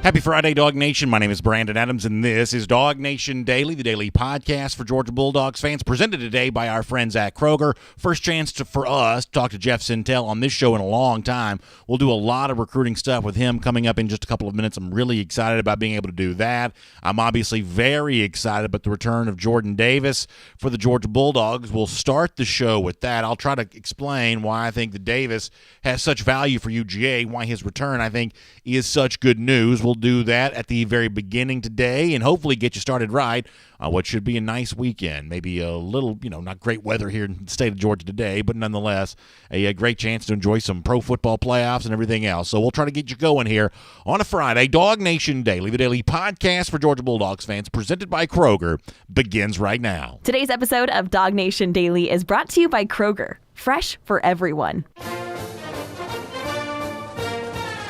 Happy Friday, Dog Nation. My name is Brandon Adams, and this is DawgNation Daily, the daily podcast for Georgia Bulldogs fans, presented today by our friend Zach Kroger. First chance for us to talk to Jeff Sintel on this show in a long time. We'll do a lot of recruiting stuff with him coming up in just a couple of minutes. I'm really excited about being able to do that. I'm obviously very excited about the return of Jordan Davis for the Georgia Bulldogs. We'll start the show with that. I'll try to explain why I think that Davis has such value for UGA, why his return, I think, is such good news. We'll do that at the very beginning today and hopefully get you started right on what should be a nice weekend. Maybe a little, not great weather here in the state of Georgia today, but nonetheless, a great chance to enjoy some pro football playoffs and everything else. So we'll try to get you going here on a Friday. DawgNation Daily, the daily podcast for Georgia Bulldogs fans, presented by Kroger, begins right now. Today's episode of DawgNation Daily is brought to you by Kroger, fresh for everyone.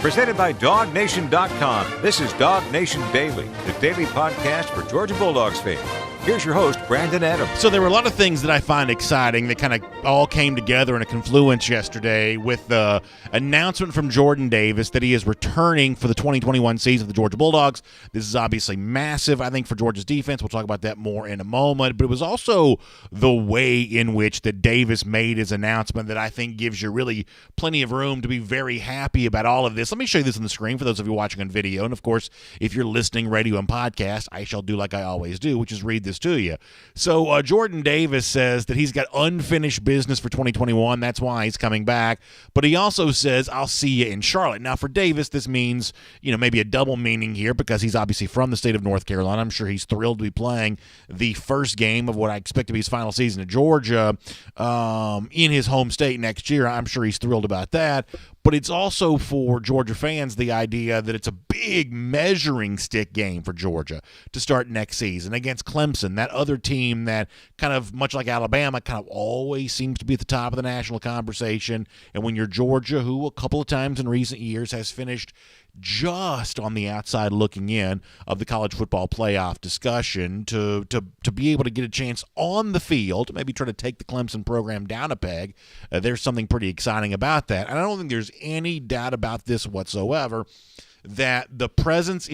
Presented by DawgNation.com. This is DawgNation Daily, the daily podcast for Georgia Bulldogs fans. Here's your host, Brandon Adams. So there were a lot of things that I find exciting that kind of all came together in a confluence yesterday with the announcement from Jordan Davis that he is returning for the 2021 season of the Georgia Bulldogs. This is obviously massive, I think, for Georgia's defense. We'll talk about that more in a moment. But it was also the way in which that Davis made his announcement that I think gives you really plenty of room to be very happy about all of this. Let me show you this on the screen for those of you watching on video. And, of course, if you're listening radio and podcast, I shall do like I always do, which is read this to you. So Jordan Davis says that he's got unfinished business for 2021. That's why he's coming back. But he also says, I'll see you in Charlotte. Now, for Davis, this means, maybe a double meaning here because he's obviously from the state of North Carolina. I'm sure he's thrilled to be playing the first game of what I expect to be his final season at Georgia in his home state next year. I'm sure he's thrilled about that. But it's also for Georgia fans the idea that it's a big measuring stick game for Georgia to start next season against Clemson, that other team that kind of, much like Alabama, kind of always seems to be at the top of the national conversation. And when you're Georgia, who a couple of times in recent years has finished just on the outside looking in of the college football playoff discussion, to be able to get a chance on the field, maybe try to take the Clemson program down a peg, there's something pretty exciting about that. And I don't think there's any doubt about this whatsoever, that the presence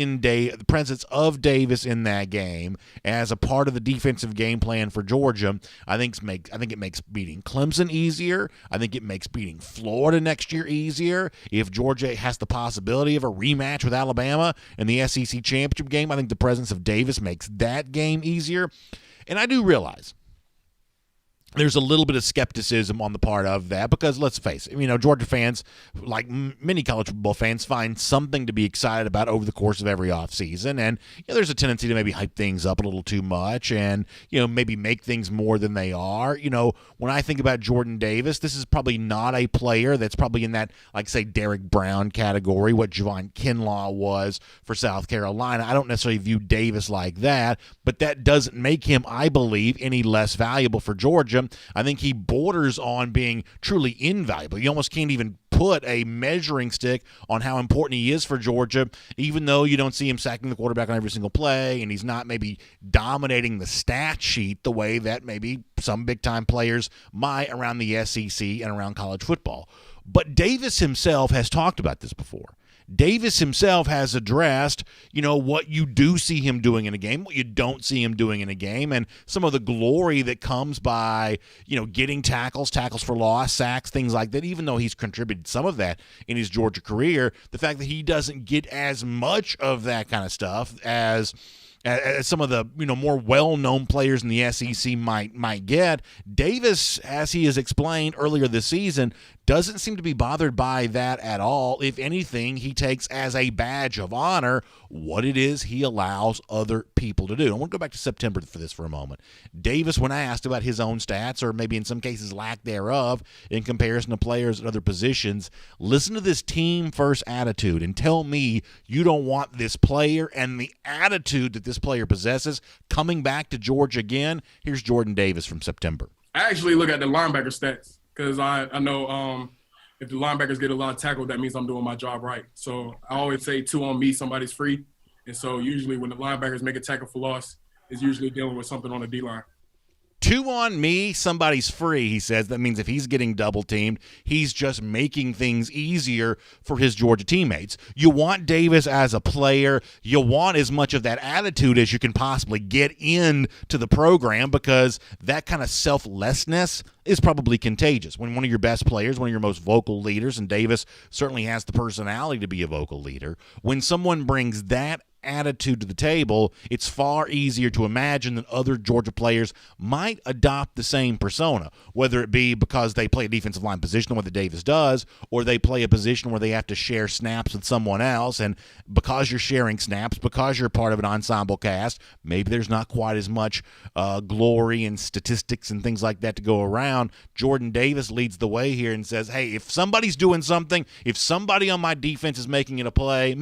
of Davis in that game as a part of the defensive game plan for Georgia, I think it makes beating Clemson easier. I think it makes beating Florida next year easier. If Georgia has the possibility of a rematch with Alabama in the SEC championship game, I think the presence of Davis makes that game easier. And I do realize there's a little bit of skepticism on the part of that because, let's face it, Georgia fans, like many college football fans, find something to be excited about over the course of every offseason. And there's a tendency to maybe hype things up a little too much and, maybe make things more than they are. When I think about Jordan Davis, this is probably not a player that's probably in that, like, say, Derek Brown category, what Javon Kinlaw was for South Carolina. I don't necessarily view Davis like that, but that doesn't make him, I believe, any less valuable for Georgia. I think he borders on being truly invaluable. You almost can't even put a measuring stick on how important he is for Georgia, even though you don't see him sacking the quarterback on every single play, and he's not maybe dominating the stat sheet the way that maybe some big-time players might around the SEC and around college football. But Davis himself has talked about this before. Davis himself has addressed, what you do see him doing in a game, what you don't see him doing in a game, and some of the glory that comes by, getting tackles for loss, sacks, things like that. Even though he's contributed some of that in his Georgia career, the fact that he doesn't get as much of that kind of stuff as some of the more well-known players in the SEC might get, Davis, as he has explained earlier this season, doesn't seem to be bothered by that at all. If anything, he takes as a badge of honor what it is he allows other people to do. I want to go back to September for this for a moment. Davis, when asked about his own stats, or maybe in some cases lack thereof, in comparison to players at other positions, listen to this team-first attitude and tell me you don't want this player and the attitude that this player possesses coming back to Georgia again. Here's Jordan Davis from September. I actually look at the linebacker stats because I know if the linebackers get a lot of tackle, that means I'm doing my job right. So I always say 2 on me, somebody's free. And so usually when the linebackers make a tackle for loss, it's usually dealing with something on the D-line. 2 on me, somebody's free, he says. That means if he's getting double-teamed, he's just making things easier for his Georgia teammates. You want Davis as a player. You want as much of that attitude as you can possibly get into the program, because that kind of selflessness is probably contagious. When one of your best players, one of your most vocal leaders, and Davis certainly has the personality to be a vocal leader, when someone brings that attitude to the table, it's far easier to imagine that other Georgia players might adopt the same persona, whether it be because they play a defensive line position, what Davis does, or they play a position where they have to share snaps with someone else, and because you're sharing snaps, because you're part of an ensemble cast, maybe there's not quite as much glory and statistics and things like that to go around. Jordan Davis leads the way here and says, hey, if somebody's doing something, if somebody on my defense is making a play,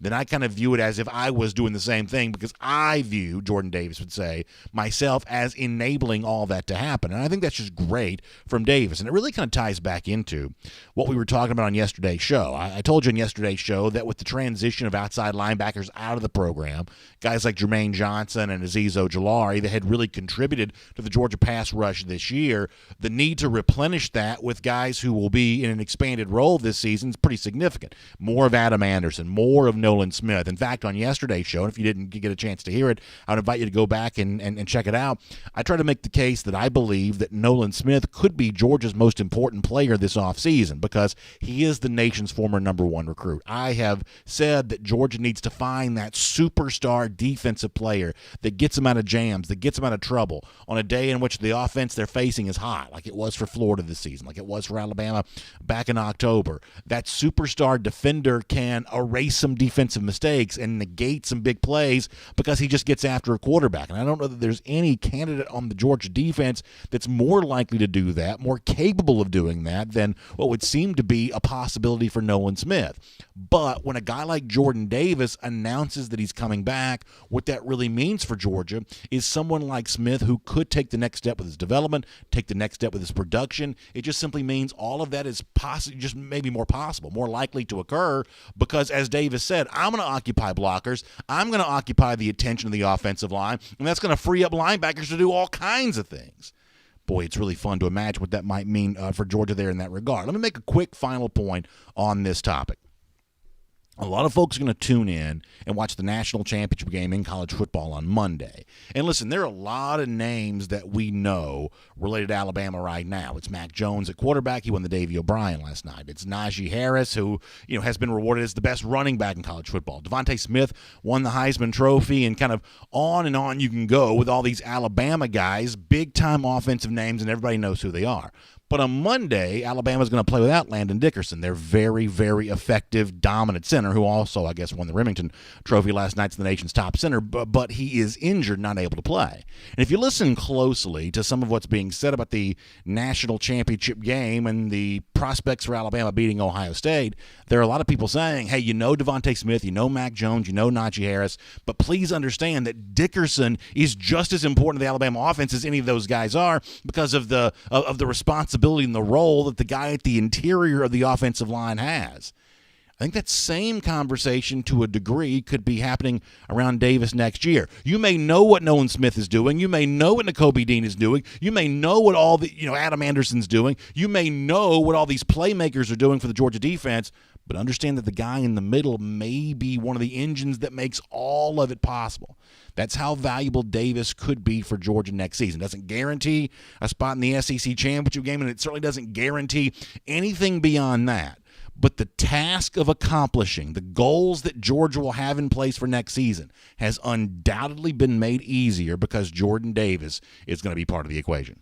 then I kind of view it as if I was doing the same thing, because I view, Jordan Davis would say, myself as enabling all that to happen. And I think that's just great from Davis. And it really kind of ties back into what we were talking about on yesterday's show. I told you in yesterday's show that with the transition of outside linebackers out of the program, guys like Jermaine Johnson and Azeez Ojulari that had really contributed to the Georgia pass rush this year, the need to replenish that with guys who will be in an expanded role this season is pretty significant. More of Adam Anderson, more of Nolan Smith. In fact, on yesterday's show, and if you didn't get a chance to hear it, I would invite you to go back and check it out. I try to make the case that I believe that Nolan Smith could be Georgia's most important player this offseason, because he is the nation's former number 1 recruit. I have said that Georgia needs to find that superstar defensive player that gets them out of jams, that gets them out of trouble on a day in which the offense they're facing is hot, like it was for Florida this season, like it was for Alabama back in October. That superstar defender can erase some defensive mistakes and negate some big plays because he just gets after a quarterback. And I don't know that there's any candidate on the Georgia defense that's more likely to do that, more capable of doing that than what would seem to be a possibility for Nolan Smith. But when a guy like Jordan Davis announces that he's coming back, what that really means for Georgia is someone like Smith who could take the next step with his development, take the next step with his production. It just simply means all of that is just maybe more possible, more likely to occur, because as Davis said, I'm going to occupy blockers, I'm going to occupy the attention of the offensive line, and that's going to free up linebackers to do all kinds of things. Boy, it's really fun to imagine what that might mean for Georgia there in that regard. Let me make a quick final point on this topic. A lot of folks are going to tune in and watch the national championship game in college football on Monday. And listen, there are a lot of names that we know related to Alabama right now. It's Mac Jones at quarterback. He won the Davey O'Brien last night. It's Najee Harris, who has been rewarded as the best running back in college football. Devontae Smith won the Heisman Trophy, and kind of on you can go with all these Alabama guys, big-time offensive names, and everybody knows who they are. But on Monday, Alabama's going to play without Landon Dickerson, their very, very effective, dominant center, who also, I guess, won the Remington Trophy last night as the nation's top center, but he is injured, not able to play. And if you listen closely to some of what's being said about the national championship game and the prospects for Alabama beating Ohio State, there are a lot of people saying, hey, Devontae Smith, Mac Jones, Najee Harris, but please understand that Dickerson is just as important to the Alabama offense as any of those guys are, because of the responsibility and the role that the guy at the interior of the offensive line has. I think that same conversation to a degree could be happening around Davis next year. You may know what Nolan Smith is doing. You may know what Nakobe Dean is doing. You may know what all the Adam Anderson's doing. You may know what all these playmakers are doing for the Georgia defense, but understand that the guy in the middle may be one of the engines that makes all of it possible. That's how valuable Davis could be for Georgia next season. It doesn't guarantee a spot in the SEC championship game, and it certainly doesn't guarantee anything beyond that. But the task of accomplishing the goals that Georgia will have in place for next season has undoubtedly been made easier because Jordan Davis is going to be part of the equation.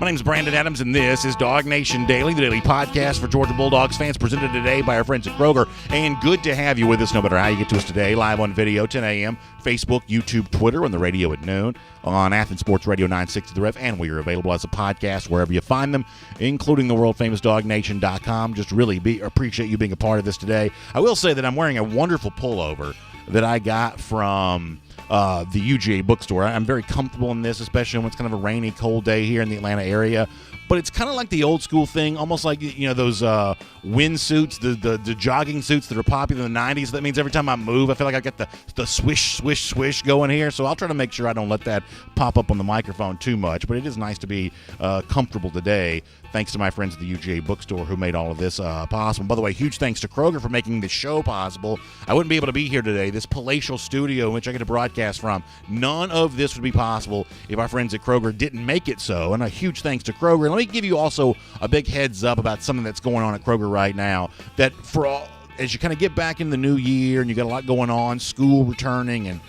My name is Brandon Adams, and this is DawgNation Daily, the daily podcast for Georgia Bulldogs fans, presented today by our friends at Kroger. And good to have you with us, no matter how you get to us today, live on video, 10 a.m., Facebook, YouTube, Twitter, on the radio at noon, on Athens Sports Radio 960 The Ref, and we are available as a podcast wherever you find them, including the world-famous DawgNation.com. Just really appreciate you being a part of this today. I will say that I'm wearing a wonderful pullover that I got from the UGA bookstore. I'm very comfortable in this, especially when it's kind of a rainy, cold day here in the Atlanta area. but it's kind of like the old school thing, almost like, those wind suits, the jogging suits that are popular in the 90s. That means every time I move, I feel like I get the swish, swish, swish going here. So I'll try to make sure I don't let that pop up on the microphone too much. But it is nice to be comfortable today, thanks to my friends at the UGA bookstore who made all of this possible. By the way, huge thanks to Kroger for making this show possible. I wouldn't be able to be here today, this palatial studio in which I get to broadcast from. None of this would be possible if our friends at Kroger didn't make it so. And a huge thanks to Kroger. And let me give you also a big heads up about something that's going on at Kroger right now, that for all, as you kind of get back in the new year and you got a lot going on, school returning, and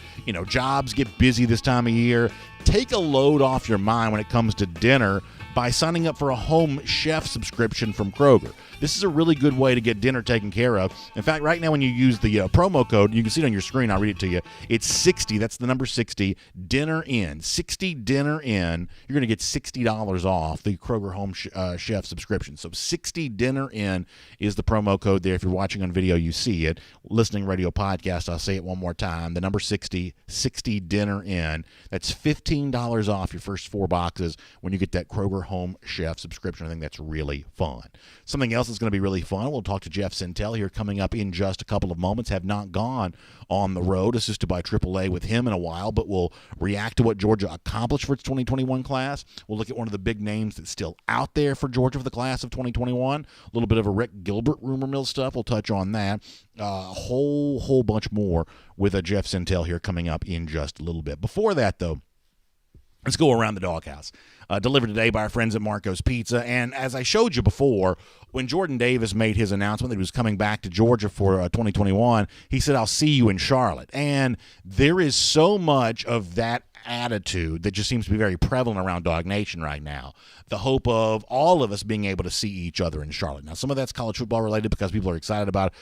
jobs get busy this time of year, take a load off your mind when it comes to dinner by signing up for a home chef subscription from Kroger. This is a really good way to get dinner taken care of. In fact, right now when you use the promo code, you can see it on your screen, I'll read it to you. It's 60, that's the number 60, dinner in. 60 dinner in, you're going to get $60 off the Kroger home chef subscription. So 60 dinner in is the promo code there. If you're watching on video, you see it. Listening radio podcast, I'll say it one more time. The number 60, 60 dinner in. That's $15 off your first 4 boxes when you get that Kroger home chef subscription. I think that's really fun. Something else that's going to be really fun, we'll talk to Jeff Sintel here coming up in just a couple of moments. Have not gone on the road assisted by AAA with him in a while, but we'll react to what Georgia accomplished for its 2021 class. We'll look at one of the big names that's still out there for Georgia for the class of 2021. A little bit of a Rick Gilbert rumor mill stuff. We'll touch on that. A whole bunch more with a Jeff Sintel here coming up in just a little bit. Before that, though, let's go around the doghouse. Delivered today by our friends at Marco's Pizza. And as I showed you before, when Jordan Davis made his announcement that he was coming back to Georgia for 2021, he said, "I'll see you in Charlotte." And there is so much of that attitude that just seems to be very prevalent around DawgNation right now. The hope of all of us being able to see each other in Charlotte. Now, some of that's college football related because people are excited about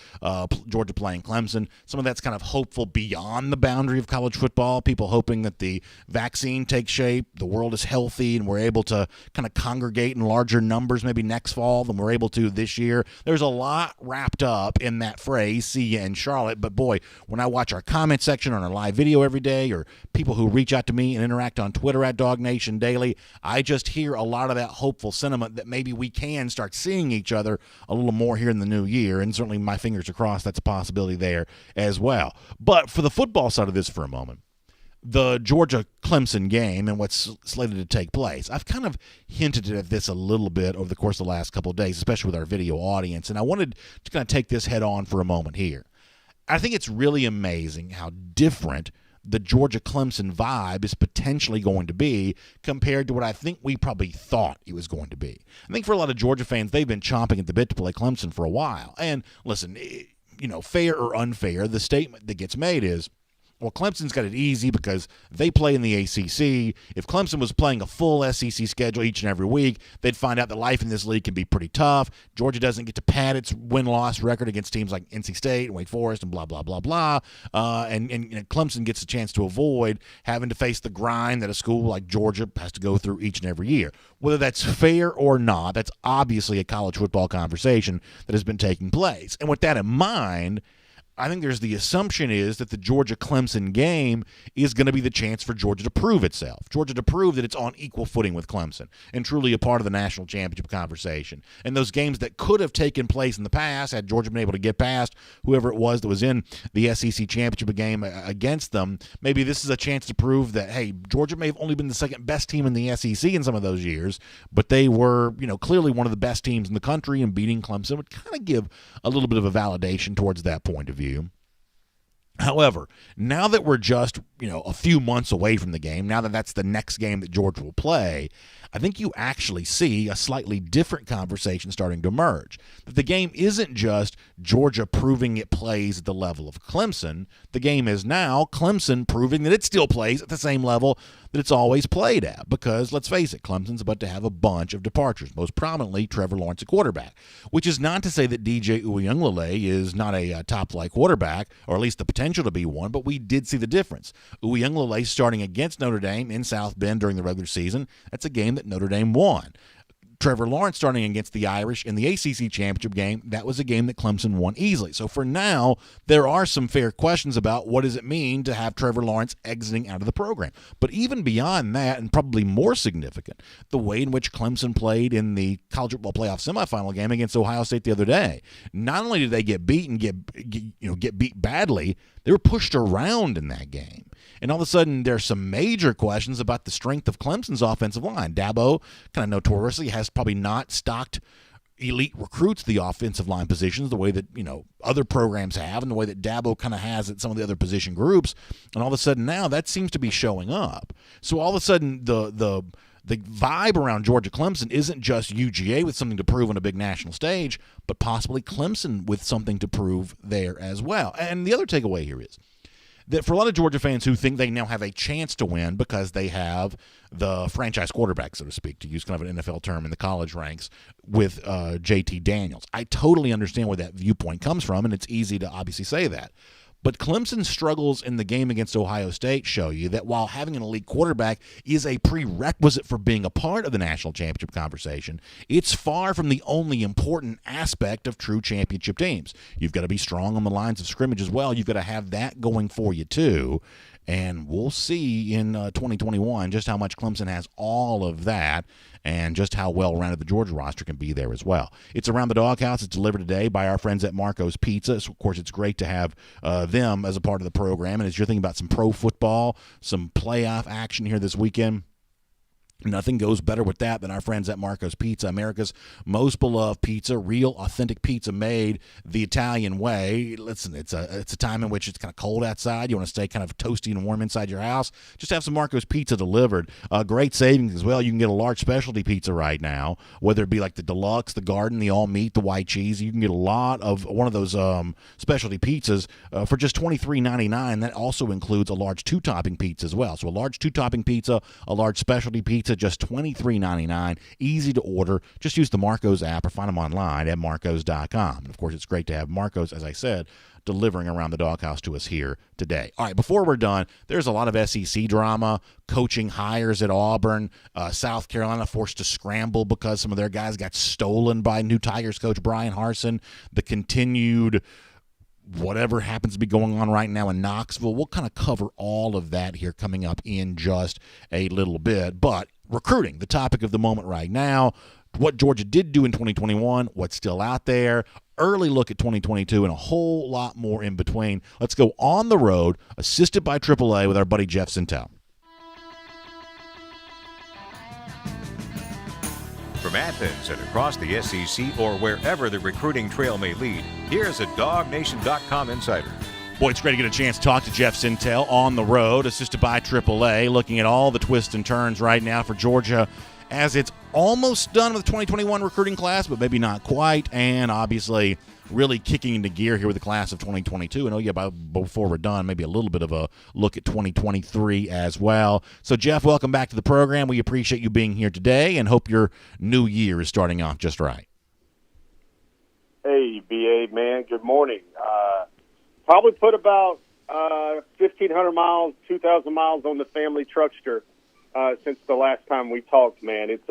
Georgia playing Clemson. Some of that's kind of hopeful beyond the boundary of college football. People hoping that the vaccine takes shape, the world is healthy, and we're able to kind of congregate in larger numbers maybe next fall than we're able to this year. There's a lot wrapped up in that phrase, "see you in Charlotte." But boy, when I watch our comment section on our live video every day, or people who reach out to me and interact on Twitter at DawgNation Daily, I just hear a lot of that hopeful sentiment that maybe we can start seeing each other a little more here in the new year. And certainly my fingers are crossed that's a possibility there as well. But for the football side of this for a moment, the Georgia-Clemson game and what's slated to take place. I've kind of hinted at this a little bit over the course of the last couple of days, especially with our video audience, and I wanted to kind of take this head on for a moment here. I think it's really amazing how different the Georgia-Clemson vibe is potentially going to be compared to what I think we probably thought it was going to be. I think for a lot of Georgia fans, they've been chomping at the bit to play Clemson for a while. And listen, fair or unfair, the statement that gets made is, well, Clemson's got it easy because they play in the ACC. If Clemson was playing a full SEC schedule each and every week, they'd find out that life in this league can be pretty tough. Georgia doesn't get to pad its win-loss record against teams like NC State and Wake Forest and blah, blah, blah, blah. And Clemson gets a chance to avoid having to face the grind that a school like Georgia has to go through each and every year. Whether that's fair or not, that's obviously a college football conversation that has been taking place. And with that in mind, I think there's the assumption is that the Georgia-Clemson game is going to be the chance for Georgia to prove itself. Georgia to prove that it's on equal footing with Clemson and truly a part of the national championship conversation. And those games that could have taken place in the past, had Georgia been able to get past whoever it was that was in the SEC championship game against them, maybe this is a chance to prove that, hey, Georgia may have only been the second best team in the SEC in some of those years, but they were, clearly one of the best teams in the country, and beating Clemson would kind of give a little bit of a validation towards that point of view. However, now that we're just, a few months away from the game, now that that's the next game that Georgia will play, I think you actually see a slightly different conversation starting to emerge. That the game isn't just Georgia proving it plays at the level of Clemson. The game is now Clemson proving that it still plays at the same level that it's always played at. Because, let's face it, Clemson's about to have a bunch of departures, most prominently Trevor Lawrence, a quarterback. Which is not to say that DJ Uiagalelei is not a top-flight quarterback, or at least the potential to be one, but we did see the difference. Uiagalelei starting against Notre Dame in South Bend during the regular season. That's a game that Notre Dame won. Trevor Lawrence starting against the Irish in the ACC championship game, that was a game that Clemson won easily. So for now, there are some fair questions about what does it mean to have Trevor Lawrence exiting out of the program. But even beyond that, and probably more significant, the way in which Clemson played in the college football playoff semifinal game against Ohio State the other day. Not only did they get beat and get beat badly, they were pushed around in that game. And all of a sudden, there's some major questions about the strength of Clemson's offensive line. Dabo kind of notoriously has probably not stocked elite recruits the offensive line positions the way that, other programs have and the way that Dabo kind of has at some of the other position groups. And all of a sudden now that seems to be showing up. So all of a sudden the vibe around Georgia Clemson isn't just UGA with something to prove on a big national stage, but possibly Clemson with something to prove there as well. And the other takeaway here is that for a lot of Georgia fans who think they now have a chance to win because they have the franchise quarterback, so to speak, to use kind of an NFL term in the college ranks, with JT Daniels, I totally understand where that viewpoint comes from, and it's easy to obviously say that. But Clemson's struggles in the game against Ohio State show you that while having an elite quarterback is a prerequisite for being a part of the national championship conversation, it's far from the only important aspect of true championship teams. You've got to be strong on the lines of scrimmage as well. You've got to have that going for you too. And we'll see in 2021 just how much Clemson has all of that and just how well-rounded the Georgia roster can be there as well. It's Around the Doghouse. It's delivered today by our friends at Marco's Pizza. So, of course, it's great to have them as a part of the program. And as you're thinking about some pro football, some playoff action here this weekend, nothing goes better with that than our friends at Marco's Pizza, America's most beloved pizza, real authentic pizza made the Italian way. Listen, it's a time in which it's kind of cold outside. You want to stay kind of toasty and warm inside your house. Just have some Marco's Pizza delivered. Great savings as well. You can get a large specialty pizza right now, whether it be like the deluxe, the garden, the all meat, the white cheese. You can get a lot of one of those specialty pizzas for just $23.99. That also includes a large 2-topping pizza as well. So a large 2-topping pizza, a large specialty pizza, just $23.99, easy to order. Just use the Marco's app or find them online at marcos.com. And, of course, it's great to have Marco's, as I said, delivering Around the Doghouse to us here today. All right, before we're done, there's a lot of SEC drama, coaching hires at Auburn, South Carolina forced to scramble because some of their guys got stolen by new Tigers coach Brian Harsin, the continued whatever happens to be going on right now in Knoxville. We'll kind of cover all of that here coming up in just a little bit. But recruiting, the topic of the moment right now, what Georgia did do in 2021, what's still out there, early look at 2022, and a whole lot more in between. Let's go on the road, assisted by AAA with our buddy Jeff Sintel. From Athens and across the SEC or wherever the recruiting trail may lead, here's a DawgNation.com insider. Boy, it's great to get a chance to talk to Jeff Sintel on the road, assisted by AAA, looking at all the twists and turns right now for Georgia as it's almost done with the 2021 recruiting class, but maybe not quite, and obviously really kicking into gear here with the class of 2022. And before we're done, maybe a little bit of a look at 2023 as well. So, Jeff, welcome back to the program. We appreciate you being here today and hope your new year is starting off just right. Hey, BA, man, good morning. Probably put about 1,500 miles, 2,000 miles on the family truckster since the last time we talked, man. It's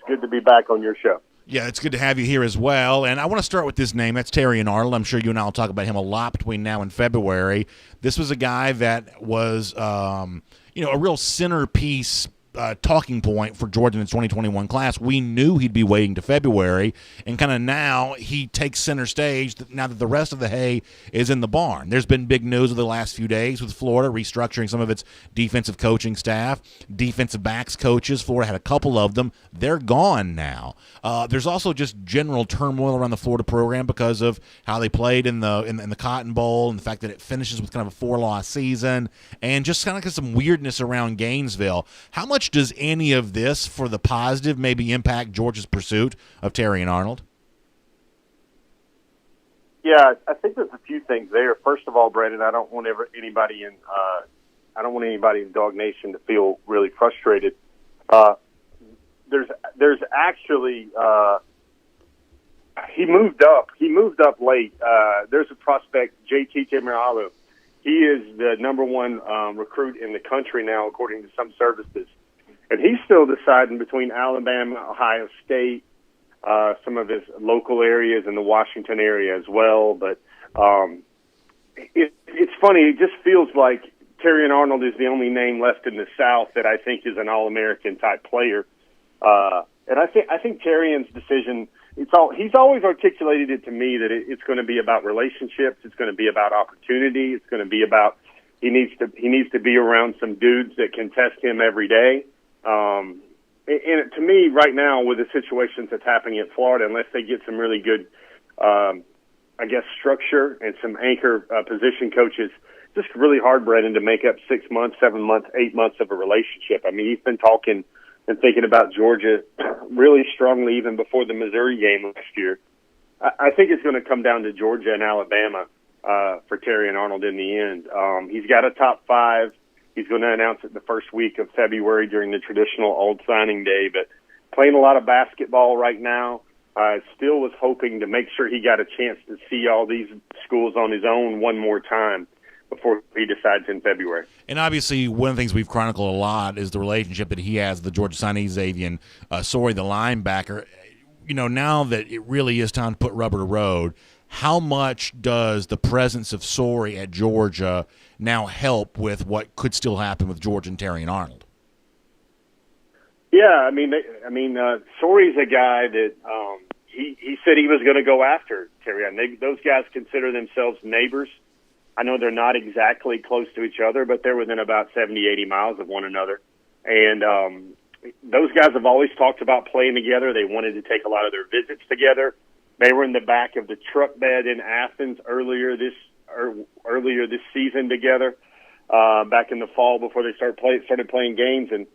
good to be back on your show. Yeah, it's good to have you here as well. And I want to start with this name. That's Terryrn Arnold. I'm sure you and I will talk about him a lot between now and February. This was a guy that was, a real centerpiece talking point for Georgia in the 2021 class. We knew he'd be waiting to February, and kind of now he takes center stage now that the rest of the hay is in the barn. There's been big news over the last few days with Florida restructuring some of its defensive coaching staff, defensive backs coaches. Florida had a couple of them. They're gone now. There's also just general turmoil around the Florida program because of how they played in the Cotton Bowl and the fact that it finishes with kind of a 4-loss season, and just kind of some weirdness around Gainesville. How much does any of this, for the positive, maybe impact Georgia's pursuit of Terryrn Arnold? Yeah, I think there's a few things there. First of all, Brandon, I don't want anybody in Dog Nation to feel really frustrated. There's actually he moved up. He moved up late. There's a prospect, JT Timialu. He is the number one recruit in the country now, according to some services. And he's still deciding between Alabama, Ohio State, some of his local areas in the Washington area as well. But it's funny. It just feels like Terryrn Arnold is the only name left in the South that I think is an All-American type player. And I think Terryrn's decision, he's always articulated it to me that it's going to be about relationships. It's going to be about opportunity. It's going to be about he needs to be around some dudes that can test him every day. And to me, right now, with the situations that's happening in Florida, unless they get some really good, structure and some anchor position coaches, just really hard-breading to make up 6 months, 7 months, 8 months of a relationship. I mean, he's been talking and thinking about Georgia really strongly even before the Missouri game last year. I think it's going to come down to Georgia and Alabama for Terryrn Arnold in the end. He's got a top 5. He's going to announce it the first week of February during the traditional Old Signing Day. But playing a lot of basketball right now, still was hoping to make sure he got a chance to see all these schools on his own one more time before he decides in February. And obviously, one of the things we've chronicled a lot is the relationship that he has with the Georgia signee, Xavier Sorey, the linebacker. You know, now that it really is time to put rubber to road, how much does the presence of Sorey at Georgia now help with what could still happen with Georgia and Terryrn Arnold? Yeah, I mean, Sorey's a guy that he said he was going to go after Terryrn. Those guys consider themselves neighbors. I know they're not exactly close to each other, but they're within about 70, 80 miles of one another. And those guys have always talked about playing together. They wanted to take a lot of their visits together. They were in the back of the truck bed in Athens earlier this season together, back in the fall before they started playing games. And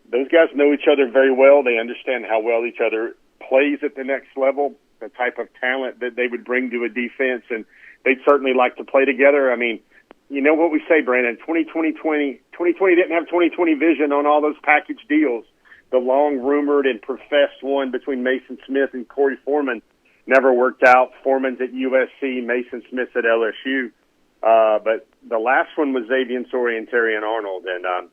those guys know each other very well. They understand how well each other plays at the next level, the type of talent that they would bring to a defense, and they'd certainly like to play together. I mean, you know what we say, Brandon, 2020 didn't have 2020 vision on all those package deals. The long-rumored and professed one between Mason Smith and Corey Foreman never worked out. Foreman's at USC, Mason Smith's at LSU. But the last one was Xavier Sorey and Terryrn Arnold. And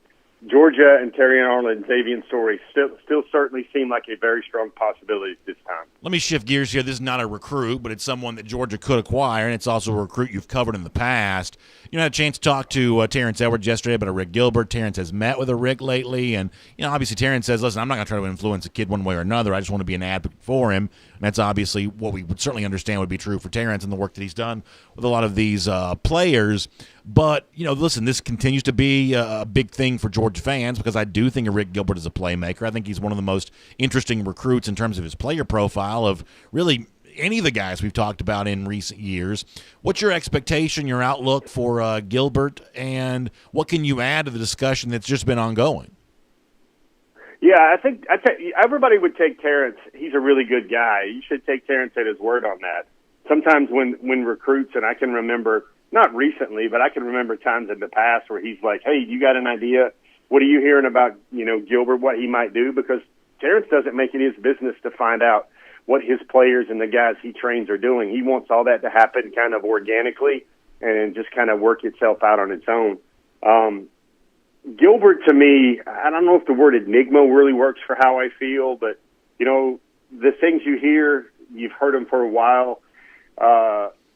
Georgia and Terryrn Arnold and Xavier Sorey still certainly seem like a very strong possibility at this time. Let me shift gears here. This is not a recruit, but it's someone that Georgia could acquire, and it's also a recruit you've covered in the past. You know, I had a chance to talk to Terrence Edwards yesterday about a Rick Gilbert. Terrence has met with a Rick lately, and obviously Terrence says, listen, I'm not going to try to influence a kid one way or another. I just want to be an advocate for him, and that's obviously what we would certainly understand would be true for Terrence and the work that he's done with a lot of these players. But, listen, this continues to be a big thing for Georgia fans because I do think of Rick Gilbert as a playmaker. I think he's one of the most interesting recruits in terms of his player profile of really any of the guys we've talked about in recent years. What's your expectation, your outlook for Gilbert, and what can you add to the discussion that's just been ongoing? Yeah, I think everybody would take Terrence. He's a really good guy. You should take Terrence at his word on that. Sometimes when recruits, and I can remember, not recently, but I can remember times in the past where he's like, hey, you got an idea? What are you hearing about, Gilbert, what he might do? Because Terrence doesn't make it his business to find out what his players and the guys he trains are doing. He wants all that to happen kind of organically and just kind of work itself out on its own. Gilbert, to me, I don't know if the word enigma really works for how I feel, but, the things you hear, you've heard them for a while,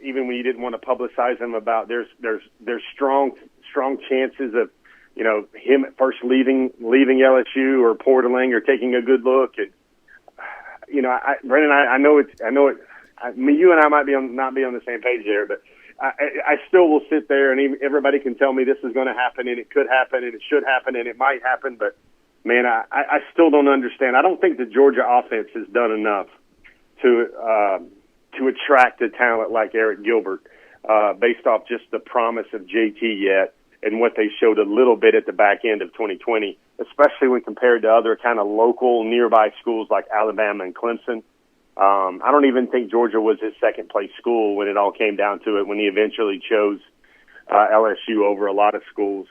even when you didn't want to publicize them about, there's strong chances of, him at first leaving LSU or portaling or taking a good look. And, Brendan, I know it. You and I might not be on the same page there, but I still will sit there and everybody can tell me this is going to happen and it could happen and it should happen and it might happen. But man, I still don't understand. I don't think the Georgia offense has done enough to attract a talent like Eric Gilbert, based off just the promise of JT yet and what they showed a little bit at the back end of 2020, especially when compared to other kind of local nearby schools like Alabama and Clemson. I don't even think Georgia was his second-place school when it all came down to it, when he eventually chose LSU over a lot of schools.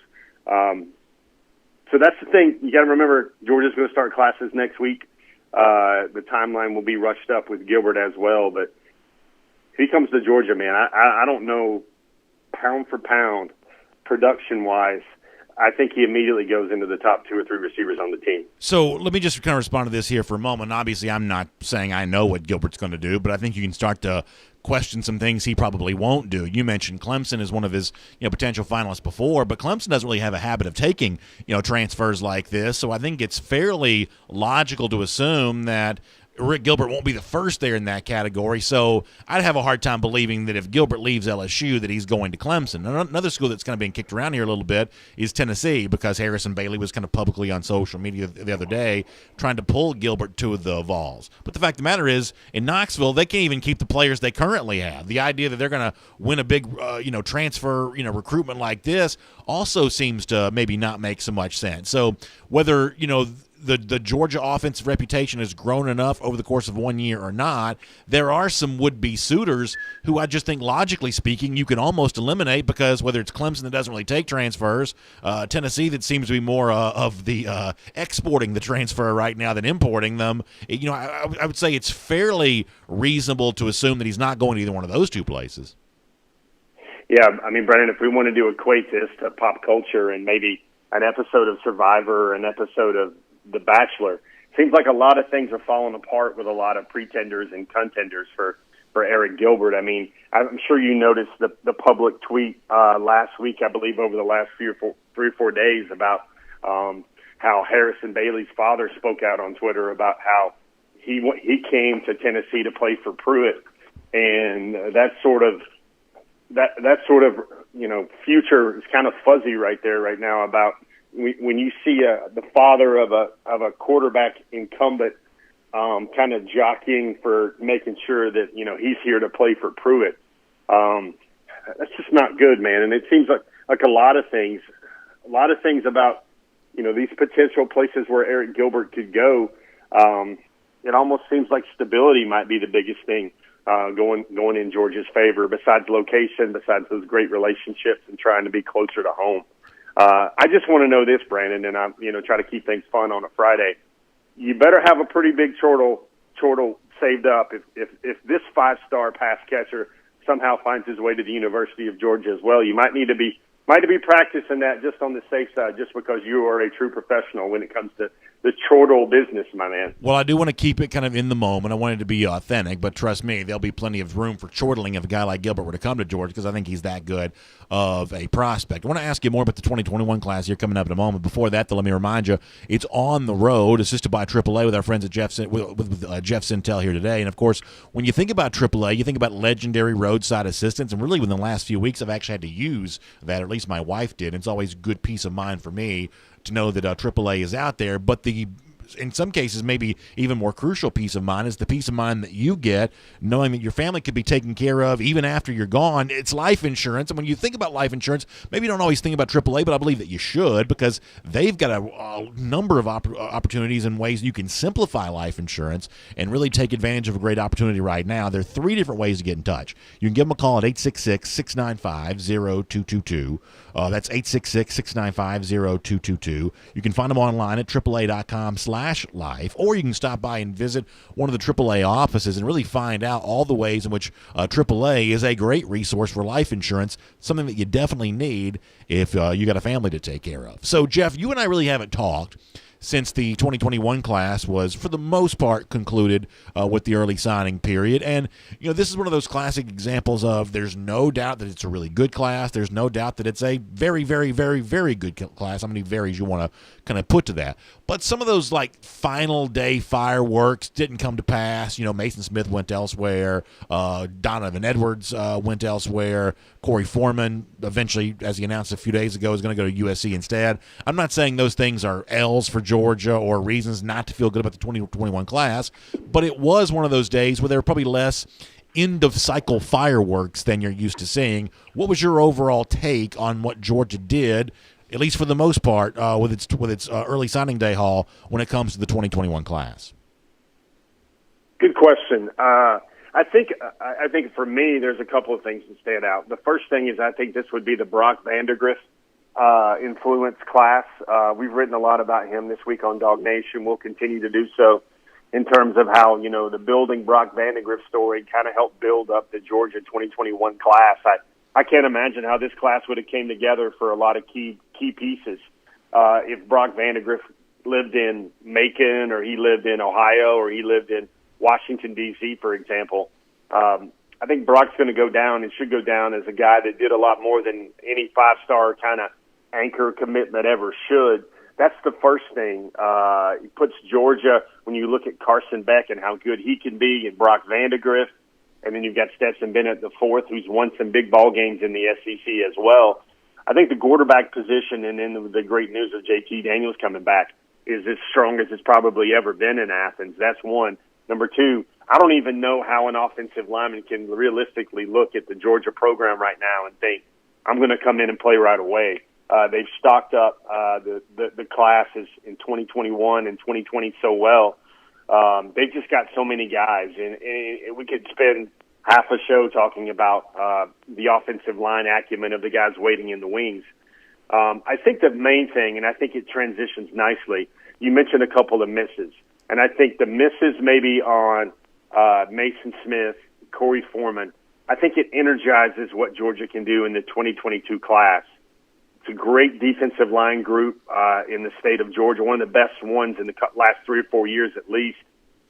So that's the thing. You got to remember, Georgia's going to start classes next week. The timeline will be rushed up with Gilbert as well. But if he comes to Georgia, man, I don't know, pound for pound, production-wise, I think he immediately goes into the top 2 or 3 receivers on the team. So let me just kind of respond to this here for a moment. Obviously, I'm not saying I know what Gilbert's going to do, but I think you can start to question some things he probably won't do. You mentioned Clemson is one of his potential finalists before, but Clemson doesn't really have a habit of taking transfers like this, so I think it's fairly logical to assume that Rick Gilbert won't be the first there in that category, so I'd have a hard time believing that if Gilbert leaves LSU that he's going to Clemson. Another school that's kind of being kicked around here a little bit is Tennessee, because Harrison Bailey was kind of publicly on social media the other day trying to pull Gilbert to the Vols. But the fact of the matter is, in Knoxville, they can't even keep the players they currently have. The idea that they're going to win a big transfer recruitment like this also seems to maybe not make so much sense. So whether the Georgia offensive reputation has grown enough over the course of 1 year or not, there are some would-be suitors who I just think, logically speaking, you can almost eliminate, because whether it's Clemson that doesn't really take transfers, Tennessee that seems to be more of the exporting the transfer right now than importing them, I would say it's fairly reasonable to assume that he's not going to either one of those two places. Yeah, I mean, Brennan, if we want to equate this to pop culture and maybe an episode of Survivor, an episode of The Bachelor, seems like a lot of things are falling apart with a lot of pretenders and contenders for Eric Gilbert. I mean, I'm sure you noticed the public tweet last week, I believe over the last 3 or 4 days, about how Harrison Bailey's father spoke out on Twitter about how he came to Tennessee to play for Pruitt, and that sort of future is kind of fuzzy right there right now about when you see the father of a quarterback incumbent kind of jockeying for making sure that he's here to play for Pruitt. That's just not good, man. And it seems like a lot of things about these potential places where Eric Gilbert could go. It almost seems like stability might be the biggest thing going in Georgia's favor, besides location, besides those great relationships and trying to be closer to home. I just want to know this, Brandon, and I'm try to keep things fun on a Friday. You better have a pretty big chortle saved up if this 5-star pass catcher somehow finds his way to the University of Georgia as well. You might need to be practicing that just on the safe side, just because you are a true professional when it comes to the chortle business, my man. Well, I do want to keep it kind of in the moment. I want it to be authentic, but trust me, there'll be plenty of room for chortling if a guy like Gilbert were to come to Georgia, because I think he's that good of a prospect. I want to ask you more about the 2021 class here coming up in a moment. Before that, though, let me remind you, it's On the Road, assisted by AAA with our friends at Jeff Sintel here today. And, of course, when you think about AAA, you think about legendary roadside assistance, and really within the last few weeks I've actually had to use that, or at least my wife did. It's always good peace of mind for me to know that AAA is out there, but in some cases, maybe even more crucial peace of mind is the peace of mind that you get knowing that your family could be taken care of even after you're gone. It's life insurance. And when you think about life insurance, maybe you don't always think about AAA, but I believe that you should, because they've got a number of opportunities and ways you can simplify life insurance and really take advantage of a great opportunity right now. There are 3 different ways to get in touch. You can give them a call at 866-695-0222. That's 866-695-0222. You can find them online at AAA.com/life, or you can stop by and visit one of the AAA offices and really find out all the ways in which AAA is a great resource for life insurance, something that you definitely need if you got a family to take care of. So, Jeff, you and I really haven't talked since the 2021 class was, for the most part, concluded with the early signing period. And, this is one of those classic examples of there's no doubt that it's a really good class. There's no doubt that it's a very, very, very, very good class. How many varies you want to kind of put to that? But some of those, final day fireworks didn't come to pass. Mason Smith went elsewhere. Donovan Edwards went elsewhere. Corey Foreman, eventually, as he announced a few days ago, is going to go to USC instead. I'm not saying those things are L's for Georgia or reasons not to feel good about the 2021 class, but it was one of those days where there were probably less end-of-cycle fireworks than you're used to seeing. What was your overall take on what Georgia did, at least for the most part, with its early signing day haul when it comes to the 2021 class? Good question. I think for me, there's a couple of things that stand out. The first thing is I think this would be the Brock Vandagriff influence class. We've written a lot about him this week on DawgNation. We'll continue to do so in terms of how, the building Brock Vandagriff story kind of helped build up the Georgia 2021 class. I can't imagine how this class would have came together for a lot of key key pieces. If Brock Vandagriff lived in Macon, or he lived in Ohio, or he lived in Washington, D.C., for example, I think Brock's going to go down and should go down as a guy that did a lot more than any five-star kind of anchor commitment ever should. That's the first thing. He puts Georgia, when you look at Carson Beck and how good he can be, and Brock Vandagriff, and then you've got Stetson Bennett the fourth, who's won some big ball games in the SEC as well. I think the quarterback position, and then the great news of JT Daniels coming back, is as strong as it's probably ever been in Athens. That's one. Number two, I don't even know how an offensive lineman can realistically look at the Georgia program right now and think, I'm going to come in and play right away. They've stocked up the classes in 2021 and 2020 so well. They've just got so many guys, and we could spend half a show talking about the offensive line acumen of the guys waiting in the wings. I think the main thing, and I think it transitions nicely, you mentioned a couple of misses. And I think the misses maybe on Mason Smith, Corey Foreman, I think it energizes what Georgia can do in the 2022 class. It's a great defensive line group in the state of Georgia, one of the best ones in the last 3 or 4 years at least.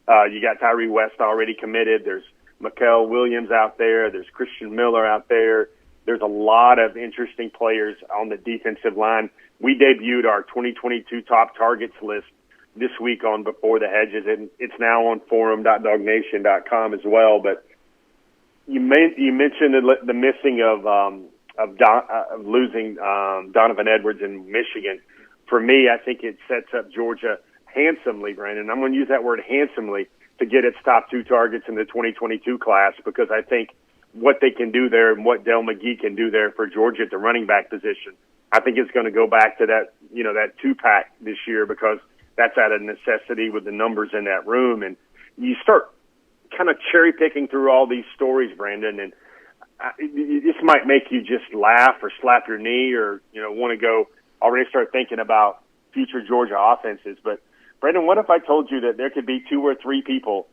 You got Tyree West already committed. There's Mikael Williams out there. There's Christian Miller out there. There's a lot of interesting players on the defensive line. We debuted our 2022 top targets list this week on Before the Hedges, and it's now on forum.dawgnation.com as well. But you mentioned the missing of losing Donovan Edwards in Michigan. For me, I think it sets up Georgia handsomely, Brandon. I'm going to use that word handsomely to get its top 2 targets in the 2022 class, because I think what they can do there and what Del McGee can do there for Georgia at the running back position, I think it's going to go back to that, that 2-pack this year, because that's out of necessity with the numbers in that room. And you start kind of cherry picking through all these stories, Brandon, and this might make you just laugh or slap your knee or, want to go already start thinking about future Georgia offenses. But Brandon, what if I told you that there could be 2 or 3 people